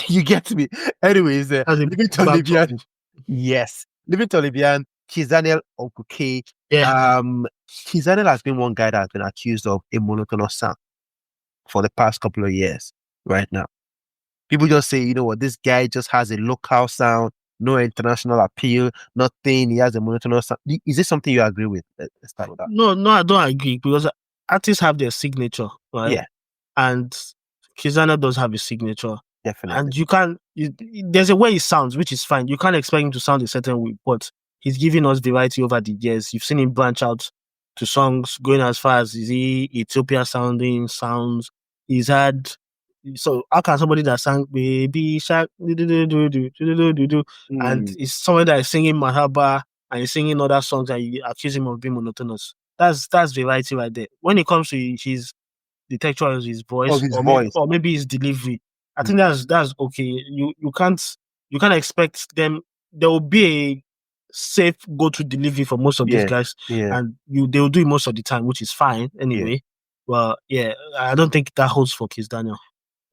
You get me. Anyways, Living Tolibian. Yes. Living Tolibian, Kizz Daniel, Uncle K. Yeah. Kizz Daniel has been one guy that has been accused of a monotonous sound for the past couple of years right now. People just say, you know what, this guy just has a local sound, no international appeal, nothing. He has a monotonous sound. Is this something you agree with? Let's start with that. No, I don't agree, because artists have their signature, right? Yeah. And Kizz Daniel does have a signature. Definitely. And there's a way he sounds, which is fine. You can't expect him to sound a certain way, but he's giving us variety over the years. You've seen him branch out to songs going as far as Ethiopia sounding sounds. He's had, so how can somebody that sang Baby Shark and is someone that is singing Mahaba and is singing other songs and you accuse him of being monotonous? That's variety right there. When it comes to the texture of his voice, or maybe his delivery, I think that's okay. You can't expect them. There will be a safe go-to delivery for most of these guys, and they will do it most of the time, which is fine anyway. Well, I don't think that holds for Kizz Daniel.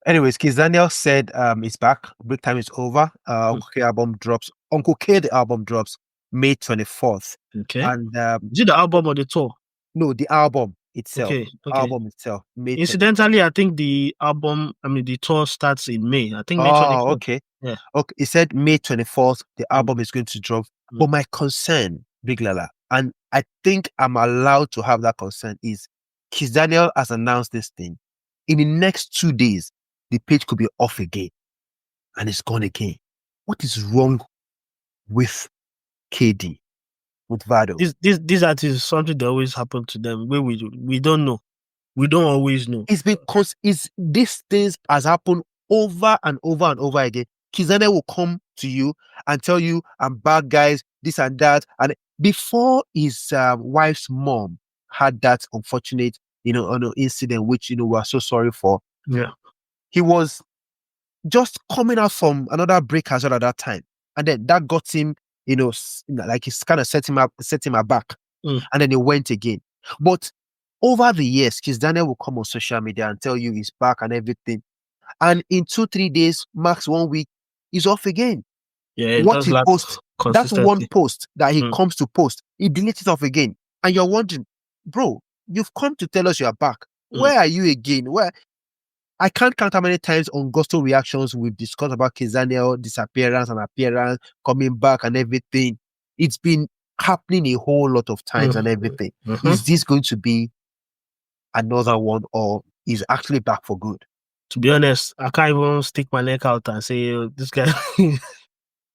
Anyways, Kizz Daniel said it's back. Break time is over. Uncle K album drops. Uncle K the album drops May 24th. Okay. And is it the album or the tour? No, the album itself. Okay. Album itself. May Incidentally, 24th. I think the tour starts in May. I think May 24th. Okay. Yeah. Okay. He said May 24th, the album is going to drop. But my concern, Big Lala, and I think I'm allowed to have that concern, is Kizz Daniel has announced this thing. In the next 2 days, the page could be off again. And it's gone again. What is wrong with KD? With Vado? These artists, something that always happen to them where we don't know. We don't always know. It's because these things has happened over and over and over again. Kizz Daniel will come to you and tell you, I'm bad guys, this and that. And before his wife's mom had that unfortunate, incident, which, we're so sorry for. Yeah. He was just coming out from another break as well at that time. And then that got him like he's kind of set him aback, Mm. and then he went again. But over the years, Kizz Daniel will come on social media and tell you he's back and everything. And in 2, 3 days, max 1 week, he's off again. Yeah, it What does he lack posts, that one consistency. post that he Mm. comes to post, he deletes it off again. And you're wondering, bro, you've come to tell us you're back. Mm. Where are you again? Where I can't count how many times on Gusto reactions we've discussed about Kizz Daniel disappearance and appearance, coming back and everything. It's been happening a whole lot of times and Mm. everything. Mhm. Is this going to be another one, or is actually back for good? To be honest, I can't even stick my neck out and say, "Oh, this guy."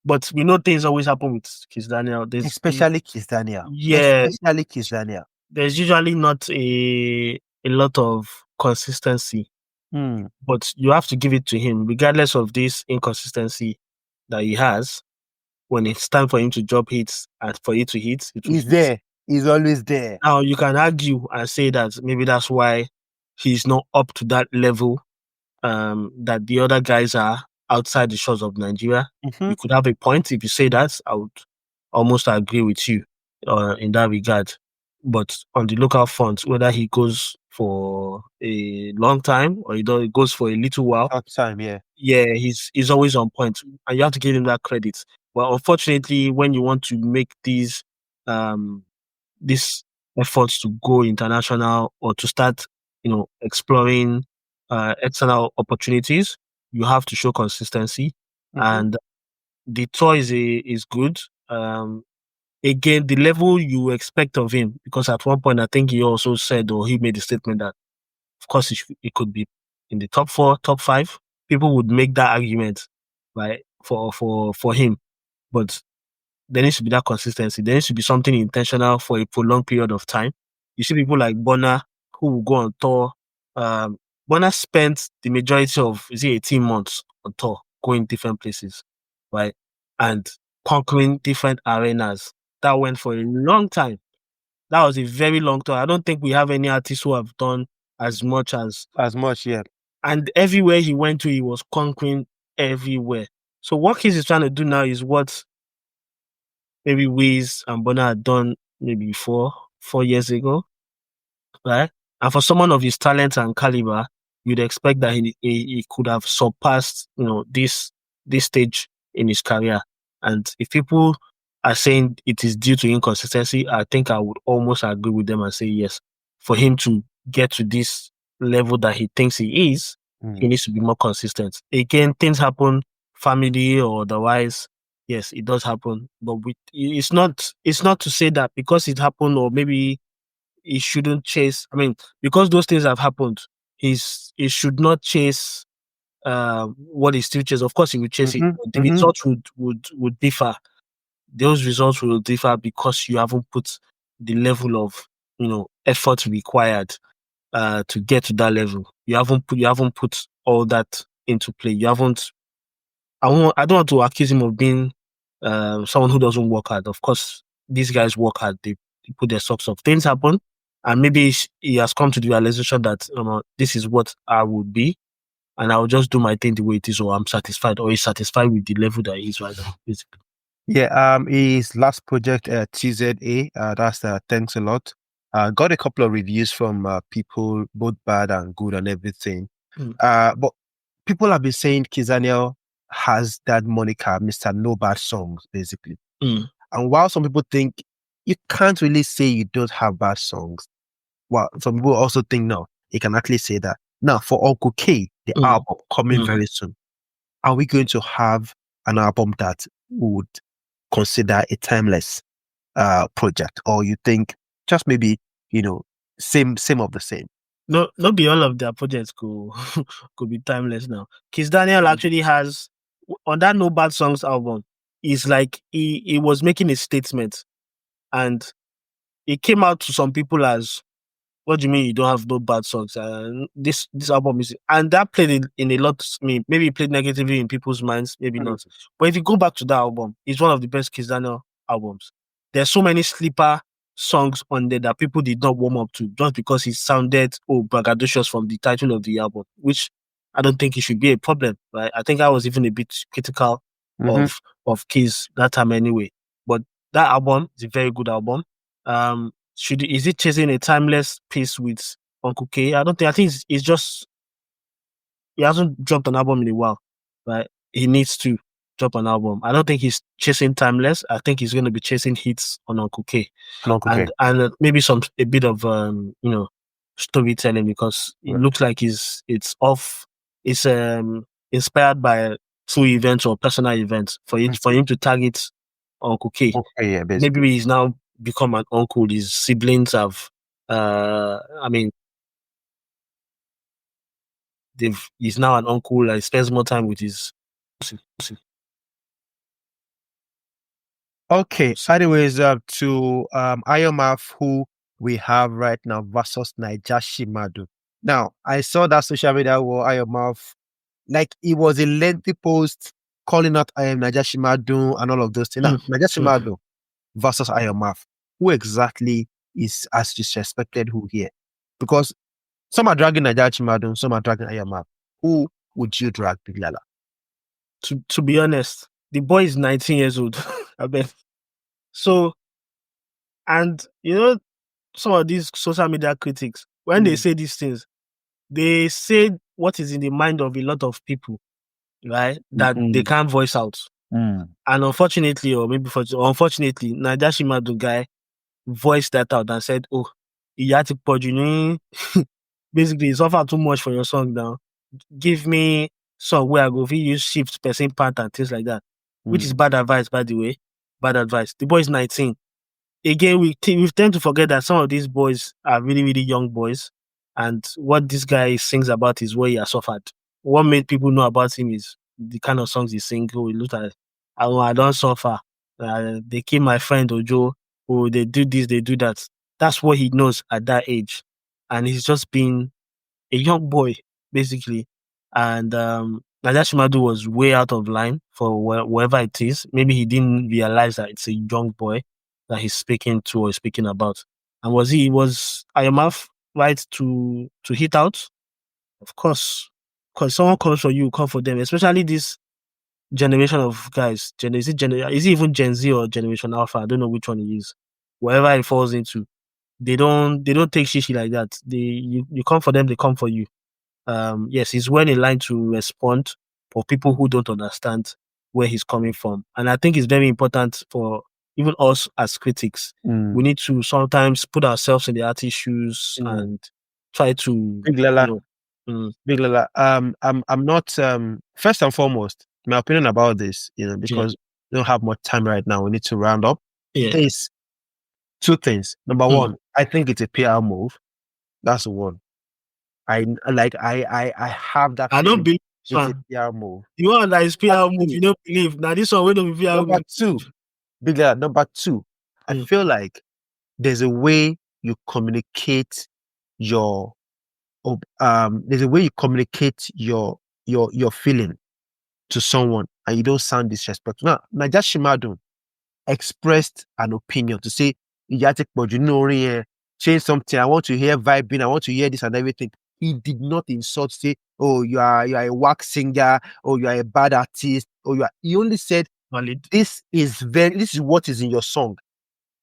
But we know things always happen with Kizz Daniel. Especially Kizz Daniel. Yeah, Especially Kizz Daniel. there's usually not a lot of consistency, Hmm. but you have to give it to him, regardless of this inconsistency that he has. When it's time for him to drop hits and for it to hit, it will He's hit. there. He's always there. Now you can argue and say that maybe that's why he's not up to that level that the other guys are outside the shores of Nigeria. Mhm. You could have a point if you say that. I would almost agree with you in that regard. But on the local front, whether he goes for a long time or he goes for a little while, Short time, yeah. yeah, he's always on point, and you have to give him that credit. But unfortunately, when you want to make um these efforts to go international or to start, exploring external opportunities, you have to show consistency. Mhm. And the tour is good. Again, the level you expect of him, because at one point I think he also said, or he made the statement that, of course, it could be in the top 4, top 5. People would make that argument, right, for him. But there needs to be that consistency. There needs to be something intentional for a prolonged period of time. You see people like Bonner who will go on tour. Bonner spent the majority of, 18 months on tour, going different places, right? And conquering different arenas. That went for a long time. That was a very long tour. I don't think we have any artists who have done as much as. As much, yeah. And everywhere he went to, he was conquering everywhere. So what Kiss is trying to do now is what maybe Wiz and Bonner had done maybe 4 years ago, right? And for someone of his talent and caliber, you'd expect that he could have surpassed, this stage in his career. And if people are saying it is due to inconsistency, I think I would almost agree with them and say yes. For him to get to this level that he thinks he is, he needs to be more consistent. Again, things happen, family or otherwise. Yes, it does happen, but it's not to say that because it happened or maybe he shouldn't chase. I mean, because those things have happened, he should not chase what he still chase. Of course, he will chase it, Mhm. but the Mhm. results would differ. Those results will differ because you haven't put the level of effort required to get to that level. You haven't put all that into play. You haven't. I don't want to accuse him of being someone who doesn't work hard. Of course, these guys work hard. They put their socks off. Things happen, and maybe he has come to the realization that this is what I would be, and I will just do my thing the way it is, or I'm satisfied, or he's satisfied with the level that he is right now. Basically. Yeah, his last project, TZA, that's Thanks a Lot. Got a couple of reviews from people, both bad and good and everything. Mm. But people have been saying Kizz Daniel has that moniker, Mr. No Bad Songs, basically. Mm. And while some people think you can't really say you don't have bad songs, well, some people also think no, you can actually say that. Now, for Uncle K, the Mm. album coming very soon, are we going to have an album that would consider a timeless project, or you think just maybe same of the same? No, not be all of their projects could be timeless now. Kiss Daniel actually has on that No Bad Songs album. It's like he was making a statement, and it came out to some people as, "What do you mean you don't have no bad songs? This album is," and that played in a lot. I mean, maybe it played negatively in people's minds, maybe not. But if you go back to that album, it's one of the best Kiss Daniel albums. There's so many sleeper songs on there that people did not warm up to just because it sounded braggadocious from the title of the album, which I don't think it should be a problem, right? I think I was even a bit critical Mhm. of Kiss that time anyway. that album is a very good album. Is it chasing a timeless pace with Uncle K? I don't think. I think it's just he hasn't dropped an album in a while, right? He needs to drop an album. I don't think he's chasing timeless. I think he's going to be chasing hits on Uncle K, Okay. and maybe a bit of storytelling, because it Right. looks like it's off. It's inspired by true events or personal events for him to target Uncle K. Okay, yeah, basically. Maybe he's now become an uncle. His siblings have, he's now an uncle. He spends more time with his. Okay. Anyways, to Ayo Maff, who we have right now versus Naijashimadun. Now, I saw that social media where Ayo Maff, like it was a lengthy post calling out Naijashimadun and all of those things. Now, Naijashimadun versus Ayo Maff. Who exactly is as disrespected who here? Because some are dragging Naijashimadun, some are dragging Ayo Maff. Who would you drag, Big Lala? To be honest, the boy is 19 years old. I bet. So, and some of these social media critics, when they say these things, they say what is in the mind of a lot of people, right? That they can't voice out. And unfortunately, or maybe unfortunately, Naijashimadun guy voiced that out and said, "Oh, you had to put basically it's offered too much for your song now. Give me song where I go, if you use shift, person part and things like that," which is bad advice, by the way. Bad advice. The boy is 19. Again, we tend to forget that some of these boys are really, really young boys. And what this guy sings about is what he has suffered. What made people know about him is the kind of songs he sings. Oh, he looked at, "Oh, I don't suffer. They kill my friend Ojo. Oh, they do this, they do that." That's what he knows at that age. And he's just been a young boy, basically. And Naijashimadun was way out of line for wherever it is. Maybe he didn't realize that it's a young boy that he's speaking to or speaking about. And was Ayo Maff right to hit out? Of course. Because someone comes for you, come for them, especially this generation of guys. Is it even Gen Z or Generation Alpha? I don't know which one it is. Wherever it falls into, they don't take shishi like that. You come for them, they come for you. Yes, he's well in line to respond for people who don't understand where he's coming from. And I think it's very important for even us as critics. We need to sometimes put ourselves in the artist's shoes and try to Big Lala. Big Lala. I'm not first and foremost, my opinion about this, because we don't have much time right now. We need to round up. Yeah. There's two things. Number one, I think it's a PR move. That's the one. I have that. I don't believe it's a PR move. The one that is PR move, you don't believe. Now this one we don't be PR Number move. two, Big Lala. Number two, I feel like there's a way you communicate your feeling to someone and you don't sound disrespectful. Now, Naijashimadun expressed an opinion to say, change something. I want to hear vibing. I want to hear this and everything. He did not insult, say, "Oh, you are a whack singer, or you are a bad artist, or you are." He only said, this is what is in your song.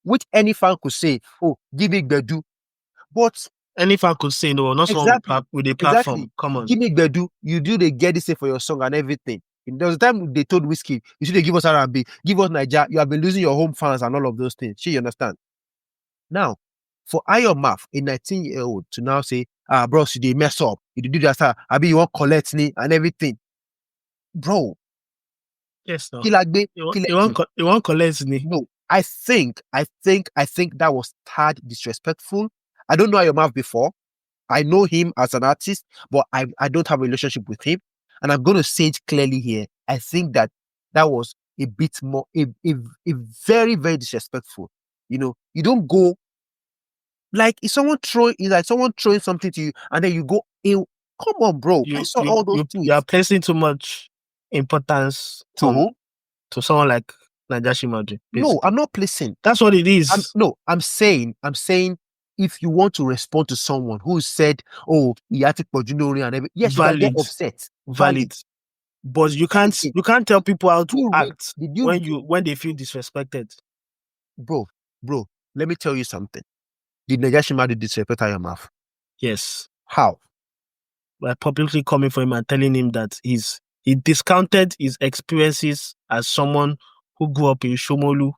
Which any fan could say, "Oh, give me Bedu." But any fan could say no, not exactly with a platform. Exactly. Come on. Give me Bedu. You do the get this for your song and everything. There was a time they told Wizkid, "You should give us R&B, give us Naija. You have been losing your home fans and all of those things." You understand? Now, for Ayo Maff, a 19-year-old, to now say, "Bro, you did mess up. You did do that, I be you want collect me and everything." Bro. Yes, no. You want collect me. No, I think that was tad disrespectful. I don't know Ayo Maff before. I know him as an artist, but I don't have a relationship with him. And I'm going to say it clearly here. I think that was a bit more, a very, very disrespectful. You don't go, like, if someone throwing something to you and then you go, ew, come on, bro. I saw all those tweets. You are placing too much importance to someone like Naijashimadun. No, I'm not placing. That's what it is. I'm saying if you want to respond to someone who said, "Oh, Yatik Pojunori and everything," yes, valid. You can get upset. Valid. But you can't tell people how to act when they feel disrespected. bro, let me tell you something. Did Naijashimadun disrespect Ayo Maff? Yes. How? By publicly coming for him and telling him that he discounted his experiences as someone who grew up in Shomolu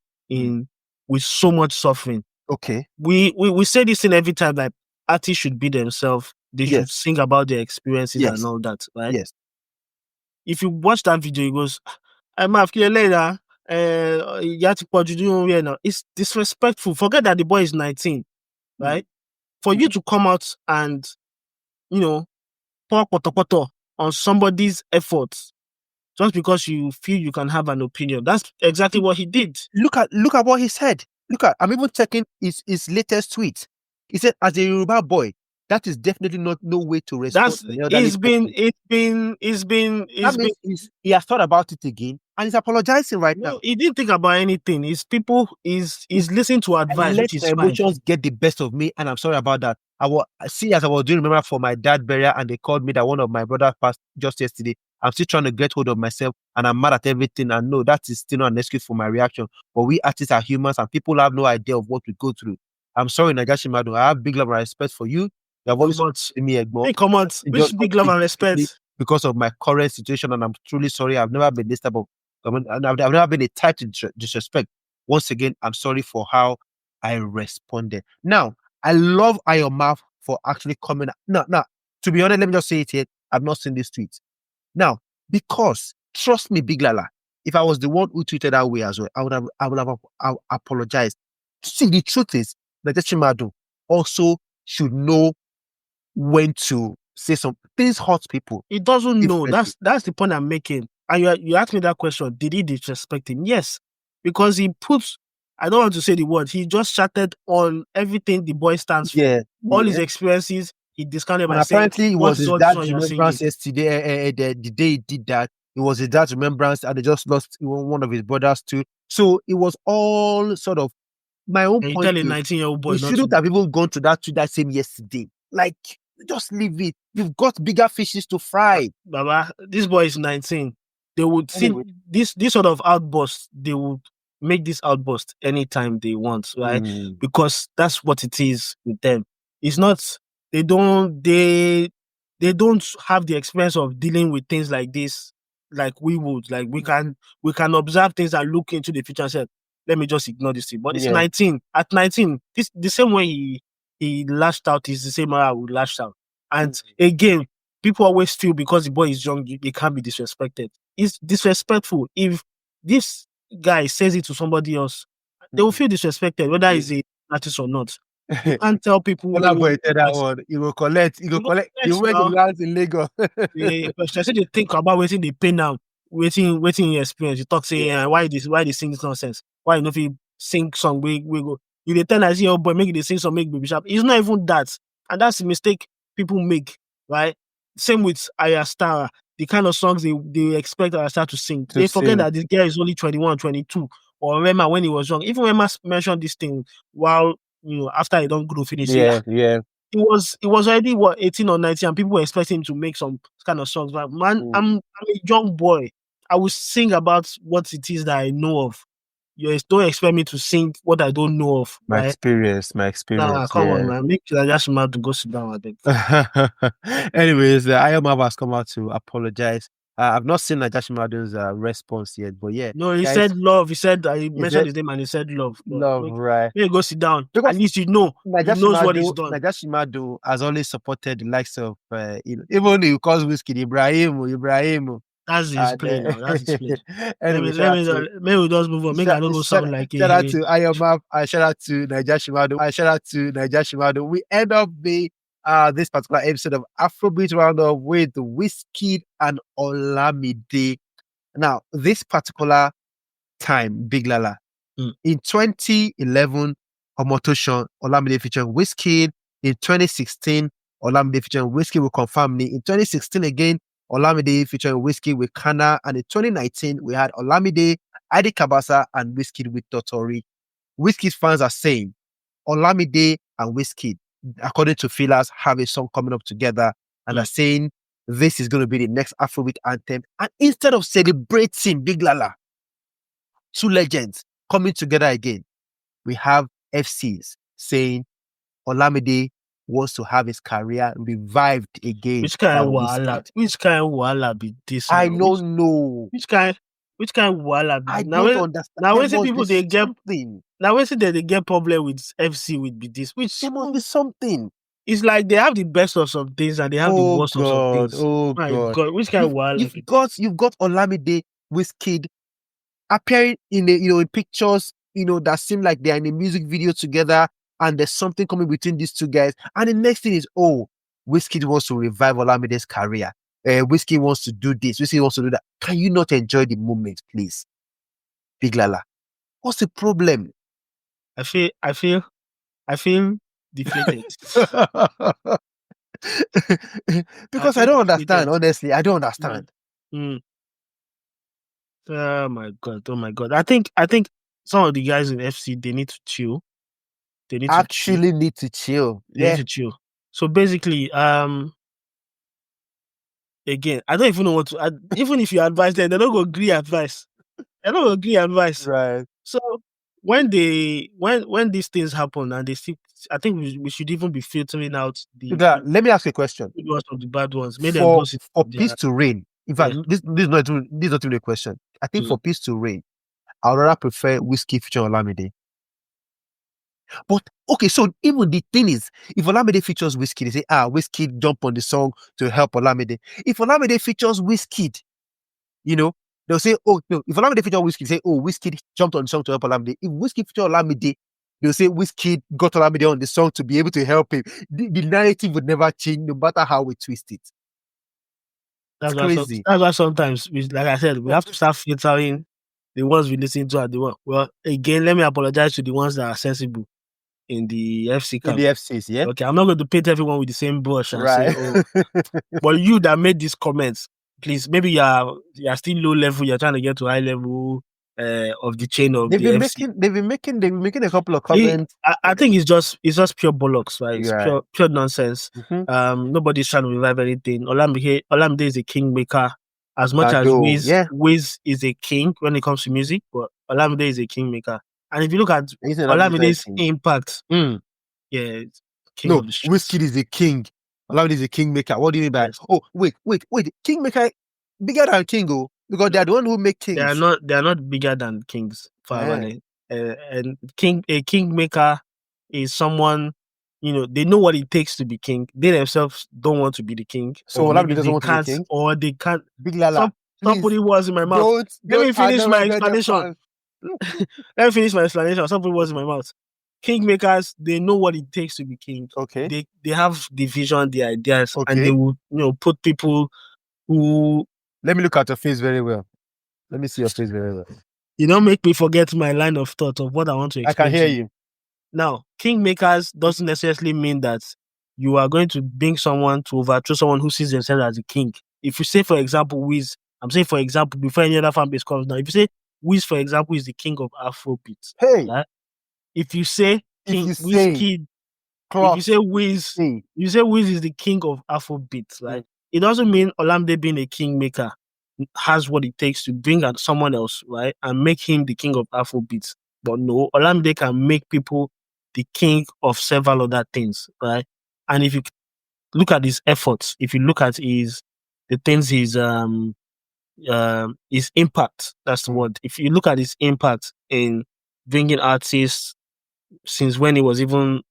with so much suffering. Okay. We say this thing every time that artists should be themselves. They should sing about their experiences and all that, right? Yes. If you watch that video, he goes, "I'm later. It's disrespectful. Forget that the boy is 19, right? For you to come out and, you know, pour poto on somebody's efforts just because you feel you can have an opinion. That's exactly what he did. Look at what he said. I'm even checking his latest tweet. He said, as a Yoruba boy, that is definitely not no way to respond. He has thought about it again and he's apologizing right now. He didn't think about anything. His people is listening to advice, which is my emotions get the best of me, and I'm sorry about that. As I was doing remember for my dad burial, and they called me that one of my brothers passed just yesterday. I'm still trying to get hold of myself, and I'm mad at everything. And no, that is still not an excuse for my reaction. But we artists are humans, and people have no idea of what we go through. I'm sorry, Naijashimadun. I have big love and respect for you. You have always supported me, Egbo. Which big love and respect? Because of my current situation, and I'm truly sorry. I've never been this type of, I've never been a type to disrespect. Once again, I'm sorry for how I responded. Now, I love Ayo Maff for actually coming. Now, to be honest, let me just say it here. I've not seen this tweet. Now, because trust me, Big Lala, if I was the one who tweeted that way as well, I would have apologized. See, the truth is that Naijashimadun also should know when to say some things hurt people. He doesn't know. That's the point I'm making. And you asked me that question. Did he disrespect him? Yes. Because he puts, I don't want to say the word, he just chatted on everything the boy stands for. All his experiences, he discounted by saying, apparently it was his dad's remembrance yesterday. The day he did that, it was his dad's remembrance, and they just lost one of his brothers too. So it was all sort of my own point. Tell a 19-year-old boy, he shouldn't have even gone to that same yesterday. Like, just leave it. You've got bigger fishes to fry. Baba, this boy is 19. They would see this sort of outburst. They would make this outburst anytime they want, right? Because that's what it is with them. It's not, they don't have the experience of dealing with things like this, like we would. Like we can observe things and look into the future and say, let me just ignore this thing. But it's 19. At 19, the same way he lashed out is the same way I would lash out. And again, people always feel because the boy is young, they can't be disrespected. It's disrespectful. If this guy says it to somebody else, they will feel disrespected, whether he's an artist or not. You can't tell people. You will collect. You make the lands in Lagos. I say they think about waiting they pay now, waiting experience. You talk saying why they sing this nonsense? Why you know if you sing song we go. You they tell us, oh boy, make they sing song, make baby sharp. It's not even that, and that's the mistake people make, right? Same with Ayastara. The kind of songs they expect Ayastara to sing. They forget that this girl is only 21, 22. Or Rema when he was young. Even Rema mentioned this thing while after he don't grow finish. Yeah. He was already 18 or 19, and people were expecting him to make some kind of songs. But man, I'm a young boy. I will sing about what it is that I know of. You don't expect me to sing what I don't know of. My right? experience. Nah, come on, man. Make Naijashimadun to go sit down, I think. Anyways, Ayo Maff has come out to apologize. I've not seen Naijashimadun's response yet, but yeah. No, he said love. He said he mentioned his name and he said love. Right. Maybe go sit down. Because at least he knows what he's done. Naijashimadun has always supported the likes of even he calls Wizkid Ibrahim. That's his play now. That's his play. Maybe we just move on. Make I don't go sound like shout out to Ayo Maff. Shout out to Naijashimadun. We end up this particular episode of Afrobeats Roundup with Wizkid and Olamide. Now, this particular time, Big Lala, in 2011, Omotoshan, Olamide featuring Wizkid. In 2016, Olamide featuring Wizkid with Confirm Me. In 2016 again, Olamide featuring Wizkid with Kana. And in 2019, we had Olamide, Adi Kabasa, and Wizkid with Totori. Wizkid's fans are saying Olamide and Wizkid, according to feelers, have a song coming up together and are saying this is going to be the next Afrobeat anthem. And instead of celebrating Big Lala, two legends coming together again, we have FCs saying Olamide wants to have his career revived again Which kind by of wahala? Wizkid. Which kind of wahala be this I now? don't know. Which kind? Which kind of wahala be I this? don't understand. Now There when see must be people they get something. now when see that they get problem with FC with be this. Which There must be something. it's like they have the best of some things and they have the Oh worst of some God. things. Oh My God. God, which kind of wahala be this? You've got Olamide, Wizkid appearing in in pictures, that seem like they're in a music video together, and there's something coming between these two guys. And the next thing is, oh, Wizkid wants to revive Olamide's career. Wizkid wants to do this. Wizkid wants to do that. Can you not enjoy the moment, please, Big Lala? What's the problem? I feel deflated. I Because I feel don't understand. deflated. Honestly, I don't Mm, understand. mm. Oh my God. Oh my God. I think some of the guys in FC they need to chill. They need to chill. Actually, need to chill. They need Yeah, to chill. So basically, again, I don't even know what to even if you advise them, they don't go agree advice. They don't go agree advice. right. So when these things happen and they see, I think we should even be filtering out the Let me ask you a question. good ones from the bad ones. Make them For both for peace to reign, in yeah. fact, this is not even a question. I think for Mm. peace to reign, I would rather prefer Whiskey featuring Olamide. But okay, so even the thing is, if Olamide features Whiskey, they say, Whiskey jump on the song to help Olamide. If Olamide features Whiskey, you know, they'll say, oh no, if Olamide features Whiskey, say, oh, Whiskey jumped on the song to help Olamide. If Whiskey features Olamide, they'll say Whiskey got Olamide on the song to be able to help him. The narrative would never change, no matter how we twist it. It's crazy. That's why sometimes, like I said, we have to start filtering the ones we listen to and the one. Well, again, let me apologize to the ones that are sensible in the FC In camp. the FCs, yeah? Okay, I'm not going to paint everyone with the same brush and say, Right. oh, but you that made these comments, please, maybe you are still low level, you're trying to get to high level of the chain of the FC. They've been making a couple of comments. I think it's just pure bollocks, right? It's Right. pure nonsense. Mhm. Nobody's trying to revive anything. Olamide is a kingmaker. As much as Bado, yeah. Wiz is a king when it comes to music, but Olamide is a kingmaker. And if you look at He's not Olamide's king. impact, Mm. yeah, it's king No, of the streets. Wizkid is a king. Olamide is a kingmaker. What do you mean by? Yes. Oh, wait. Kingmaker bigger than king, oh, because they are the one who make kings. They are not bigger than kings, Eh. and a kingmaker is someone, they know what it takes to be king. They themselves don't want to be the king, So or Olamide maybe doesn't they want to be can't, king. or they can't. Big Lala, Stop please putting words in my mouth. Let me finish my explanation. Let me finish my explanation. Stop putting words in my mouth. Kingmakers, they know what it takes to be king. Okay. They have the vision, the ideas, and Okay. they will, put people who. Let me look at your face very well. Let me see your face very well. You don't make me forget my line of thought of what I want to I explain can hear to you. you. Now, kingmakers doesn't necessarily mean that you are going to bring someone to overthrow someone who sees themselves as a king. If you say, for example, Wiz, I'm saying, for example, before any other fan base comes now, if you say Wiz, for example, is the king of Afrobeats, Hey, right? If you say if King you say Wizkid, if you cloth, say Wiz, say, you say Wiz is the king of Afrobeats, right? It doesn't mean Olamide being a kingmaker has what it takes to bring out someone else, right, and make him the king of Afrobeats. But no, Olamide can make people the king of several other things, right? And if you look at his efforts, if you look at his impact, that's the word. If you look at his impact in bringing artists since when he was even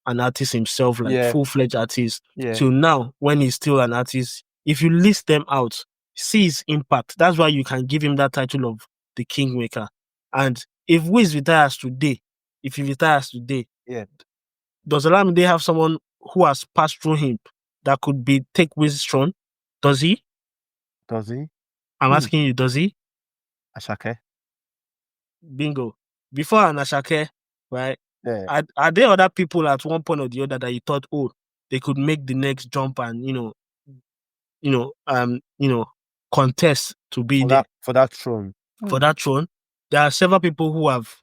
an artist himself, like full-fledged artist, to now when he's still an artist, if you list them out, see his impact. That's why you can give him that title of the kingmaker. And if Wiz retires today, if he retires today, does Olamide have someone who has passed through him that could take Wiz's throne? Does he? Does he? I'm asking you, does he? Ashake. Bingo. Before an Ashake, right? Yeah. Are there other people at one point or the other that you thought, oh, they could make the next jump and contest to be for there for that throne? For that throne, there are several people who have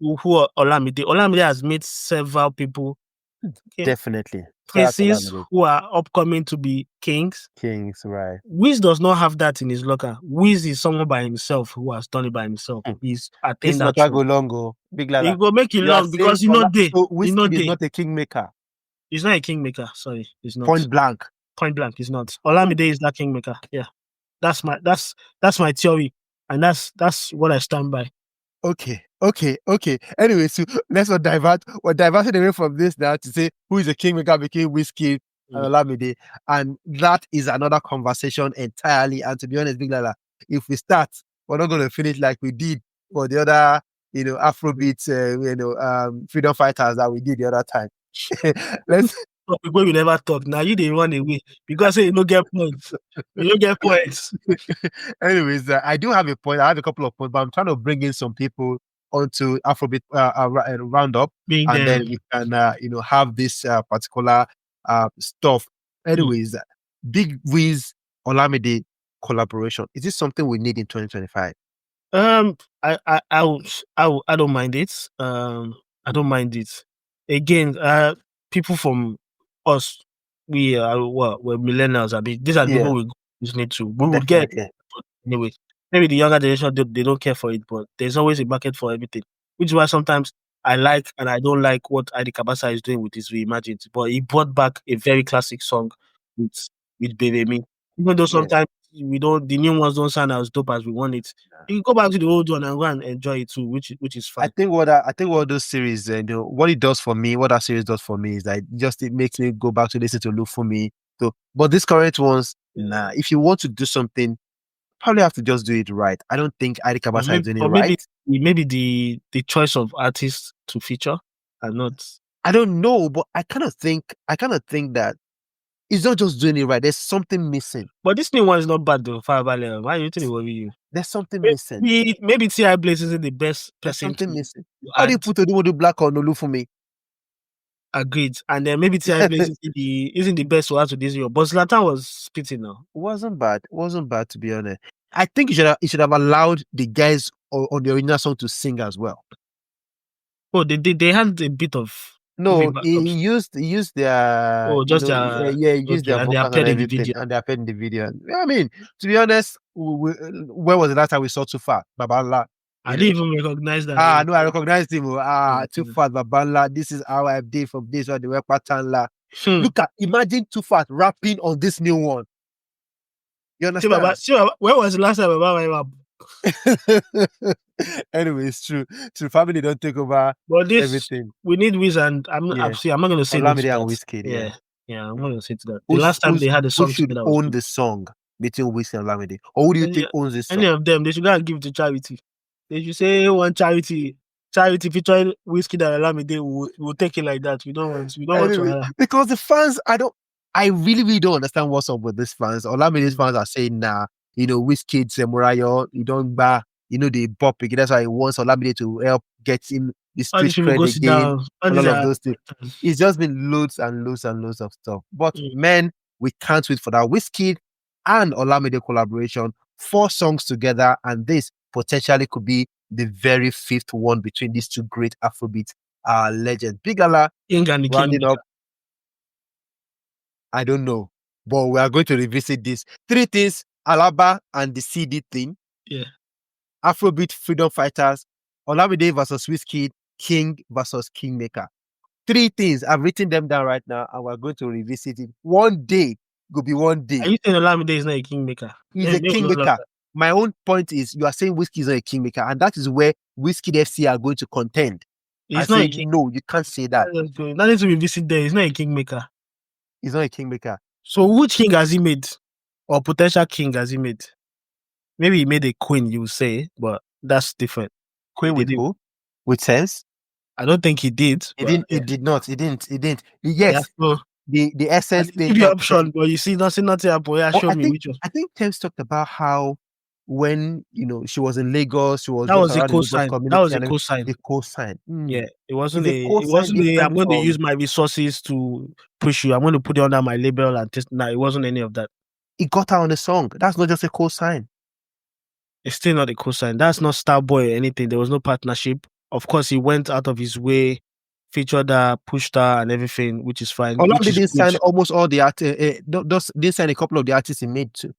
who are Olamide. Olamide has made several people Okay. Definitely. Shout out to Princes Olamide. who are upcoming to be kings. Kings, right. Wiz does not have that in his locker. Wiz is someone by himself who has done it by himself. Hmm. He's This attained that matter go throne. long, go. Big He Lala. go make it You are long saying because you know they. so You know Wizkid is they. not a kingmaker. He's not a kingmaker. Sorry, he's not. Point blank. Point blank, he's not. Olamide is that kingmaker. Yeah, that's my theory, and that's what I stand by. Okay. Anyway, so let's not divert. We're diverting away from this now to say who is the kingmaker between Wizkid and Olamide, and that is another conversation entirely. And to be honest, Big Lala, if we start, we're not going to finish like we did for the other, Afrobeats, freedom fighters that we did the other time. Let's. People will never talk. Now you they run away because you don't get points. You don't get points. Anyways, I do have a point. I have a couple of points, but I'm trying to bring in some people onto Afrobeat Roundup, and then we can, have this particular stuff. Anyways, Big Wiz Olamide collaboration. Is this something we need in 2025? I don't mind it. I don't mind it. Again, people from us, we're millennials. I mean, these are the people we need to. We would get anyway. Maybe the younger generation they don't care for it, but there's always a market for everything. Which is why sometimes I like and I don't like what Adi Kabasa is doing with his reimagined. But he brought back a very classic song with Baby Me. Even though sometimes the new ones don't sound as dope as we want it. You can go back to the old one and go and enjoy it too, which is fine. I think what those series, what it does for me, what that series does for me is that it makes me go back to listen to Look For Me. So, but these current ones, nah. If you want to do something, probably have to just do it right. I don't think Adi Kabasa is doing it right. Maybe the choice of artists to feature are not. I don't know, but I kind of think that it's not just doing it right. There's something missing. But this new one is not bad though. Fireballet. Why do you think it worry you? There's something missing. Maybe T.I. Blaze isn't the best There's person. something missing. How do you put do black on Look For Me? Agreed. And then maybe T.I. Blaze isn't the best to add to this year. But Zlatan was spitting now. Wasn't bad to be honest. I think you should have allowed the guys on the original song to sing as well. Oh, they had a bit of. No, he used their. Oh, just used their vocals and everything, and they appeared in the video. I mean, to be honest, where was the last time we saw Too Fat, Babala? I didn't even recognize that. No, I recognized him. Too Fat, Babala. This is how I did from this one. The web pattern la. Look at, imagine Too Fat rapping on this new one. You understand? When was the last time Baba Anyway, it's true. So family don't take over everything. We need Wiz and I'm not going to say Olamide and Wizkid. Yeah, I'm going to say to that. The last time they had a song who should own the song between Wizkid and Olamide? Or who do you think owns this song? Any of them, they should go and give it to charity. They should say one charity featuring Wizkid and Olamide. We'll take it like that. We don't want to. Because the fans, I really, really don't understand what's up with these fans. Olamide's fans are saying, nah, Wizkid, Murayo, you don't buy, they bop it. That's why he wants Olamide to help get him the street cred again. All of those things. It's just been loads and loads and loads of stuff. But man, we can't wait for that Wizkid and Olamide collaboration. 4 songs together, and this potentially could be the very 5th one between these two great Afrobeat legends. Big Lala, rounding up. I don't know, but we are going to revisit this. 3 things: Alaba and the CD thing. Yeah. Afrobeat freedom fighters, Olamide versus Wizkid, King versus Kingmaker. 3 things. I've written them down right now, and we're going to revisit it. One day could be one day. Are you saying Olamide is not a Kingmaker? He's a Kingmaker. My own point is, you are saying Wizkid is not a Kingmaker, and that is where Wizkid FC are going to contend. He's not a king. No, you can't say that. Nothing to revisit there. He's not a Kingmaker. He's not a Kingmaker. So which king has he made? Or potential king has he made? Maybe he made a queen, you say, but that's different. Queen with who? With Sense? I don't think he did. He did not. He didn't. Yes. Yeah, the essence thing. Give you option, but you see nothing happen. Yeah, show me which one. I think Thames talked about how when she was in Lagos, she was that was a co-sign. That was a co-sign. A co-sign. Yeah, it wasn't I'm going to use my resources to push you. I'm going to put it under my label and just it wasn't any of that. He got her on the song. That's not just a co-sign. It's still not a co-sign. That's not Starboy or anything. There was no partnership. Of course, he went out of his way featured her, pushed her, and everything, which is fine, which Olamide is did good. sign almost all the artists. Did sign a couple of the artists he made too.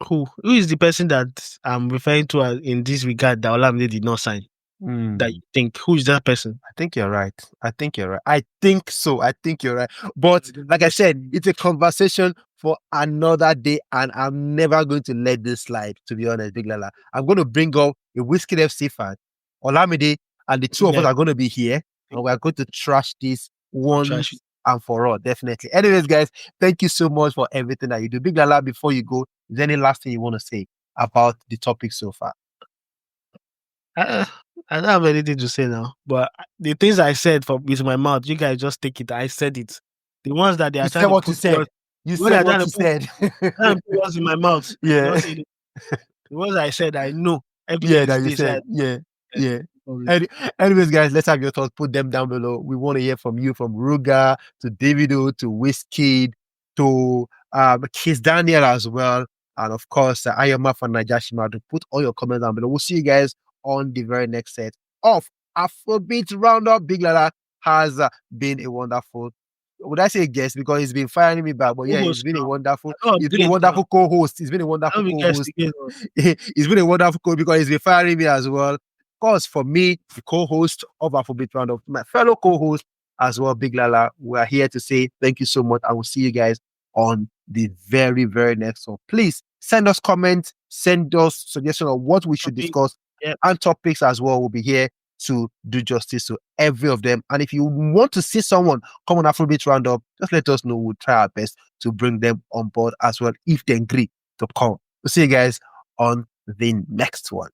Who is the person that I'm referring to in this regard that Olamide did not sign? That you think, who is that person? I think you're right. I think you're right. I think so. I think you're right. But like I said, it's a conversation for another day, and I'm never going to let this slide, to be honest, Big Lala. I'm going to bring up a Wizkid FC fan, Olamide, and the two of us are going to be here, and we're going to trash this once and for all, definitely. Anyways, guys, thank you so much for everything that you do. Big Lala, before you go, is there any last thing you want to say about the topic so far? I don't have anything to say now, but the things I said with my mouth, you guys just take it. I said it. The ones that they are trying to put said. You said what you said. Words in my mouth. Yeah. The ones I said, I know. Yeah, that you said. Yeah. Anyways, guys, let's have your thoughts. Put them down below. We want to hear from you, from Ruga to Davido to Wizkid to Kizz Daniel as well, and of course Ayo Maff Vs Naijashimadun. Put all your comments down below. We'll see you guys on the very next set of Afrobeats Roundup. Big Lala has been a wonderful. Would I say guest, because he's been firing me back? But yeah, he's been a wonderful. He's been a wonderful co-host. He's been a wonderful co-host. He's been a wonderful co-host because he's been firing me as well. Of course, for me, the co-host of Afrobeat Roundup, my fellow co-host as well, Big Lala, we are here to say thank you so much. I will see you guys on the very, very next one. Please send us comments, send us suggestions of what we should discuss, and topics as well. We'll be here to do justice to every of them. And if you want to see someone come on Afrobeat Roundup, just let us know. We'll try our best to bring them on board as well if they agree to come. We'll see you guys on the next one.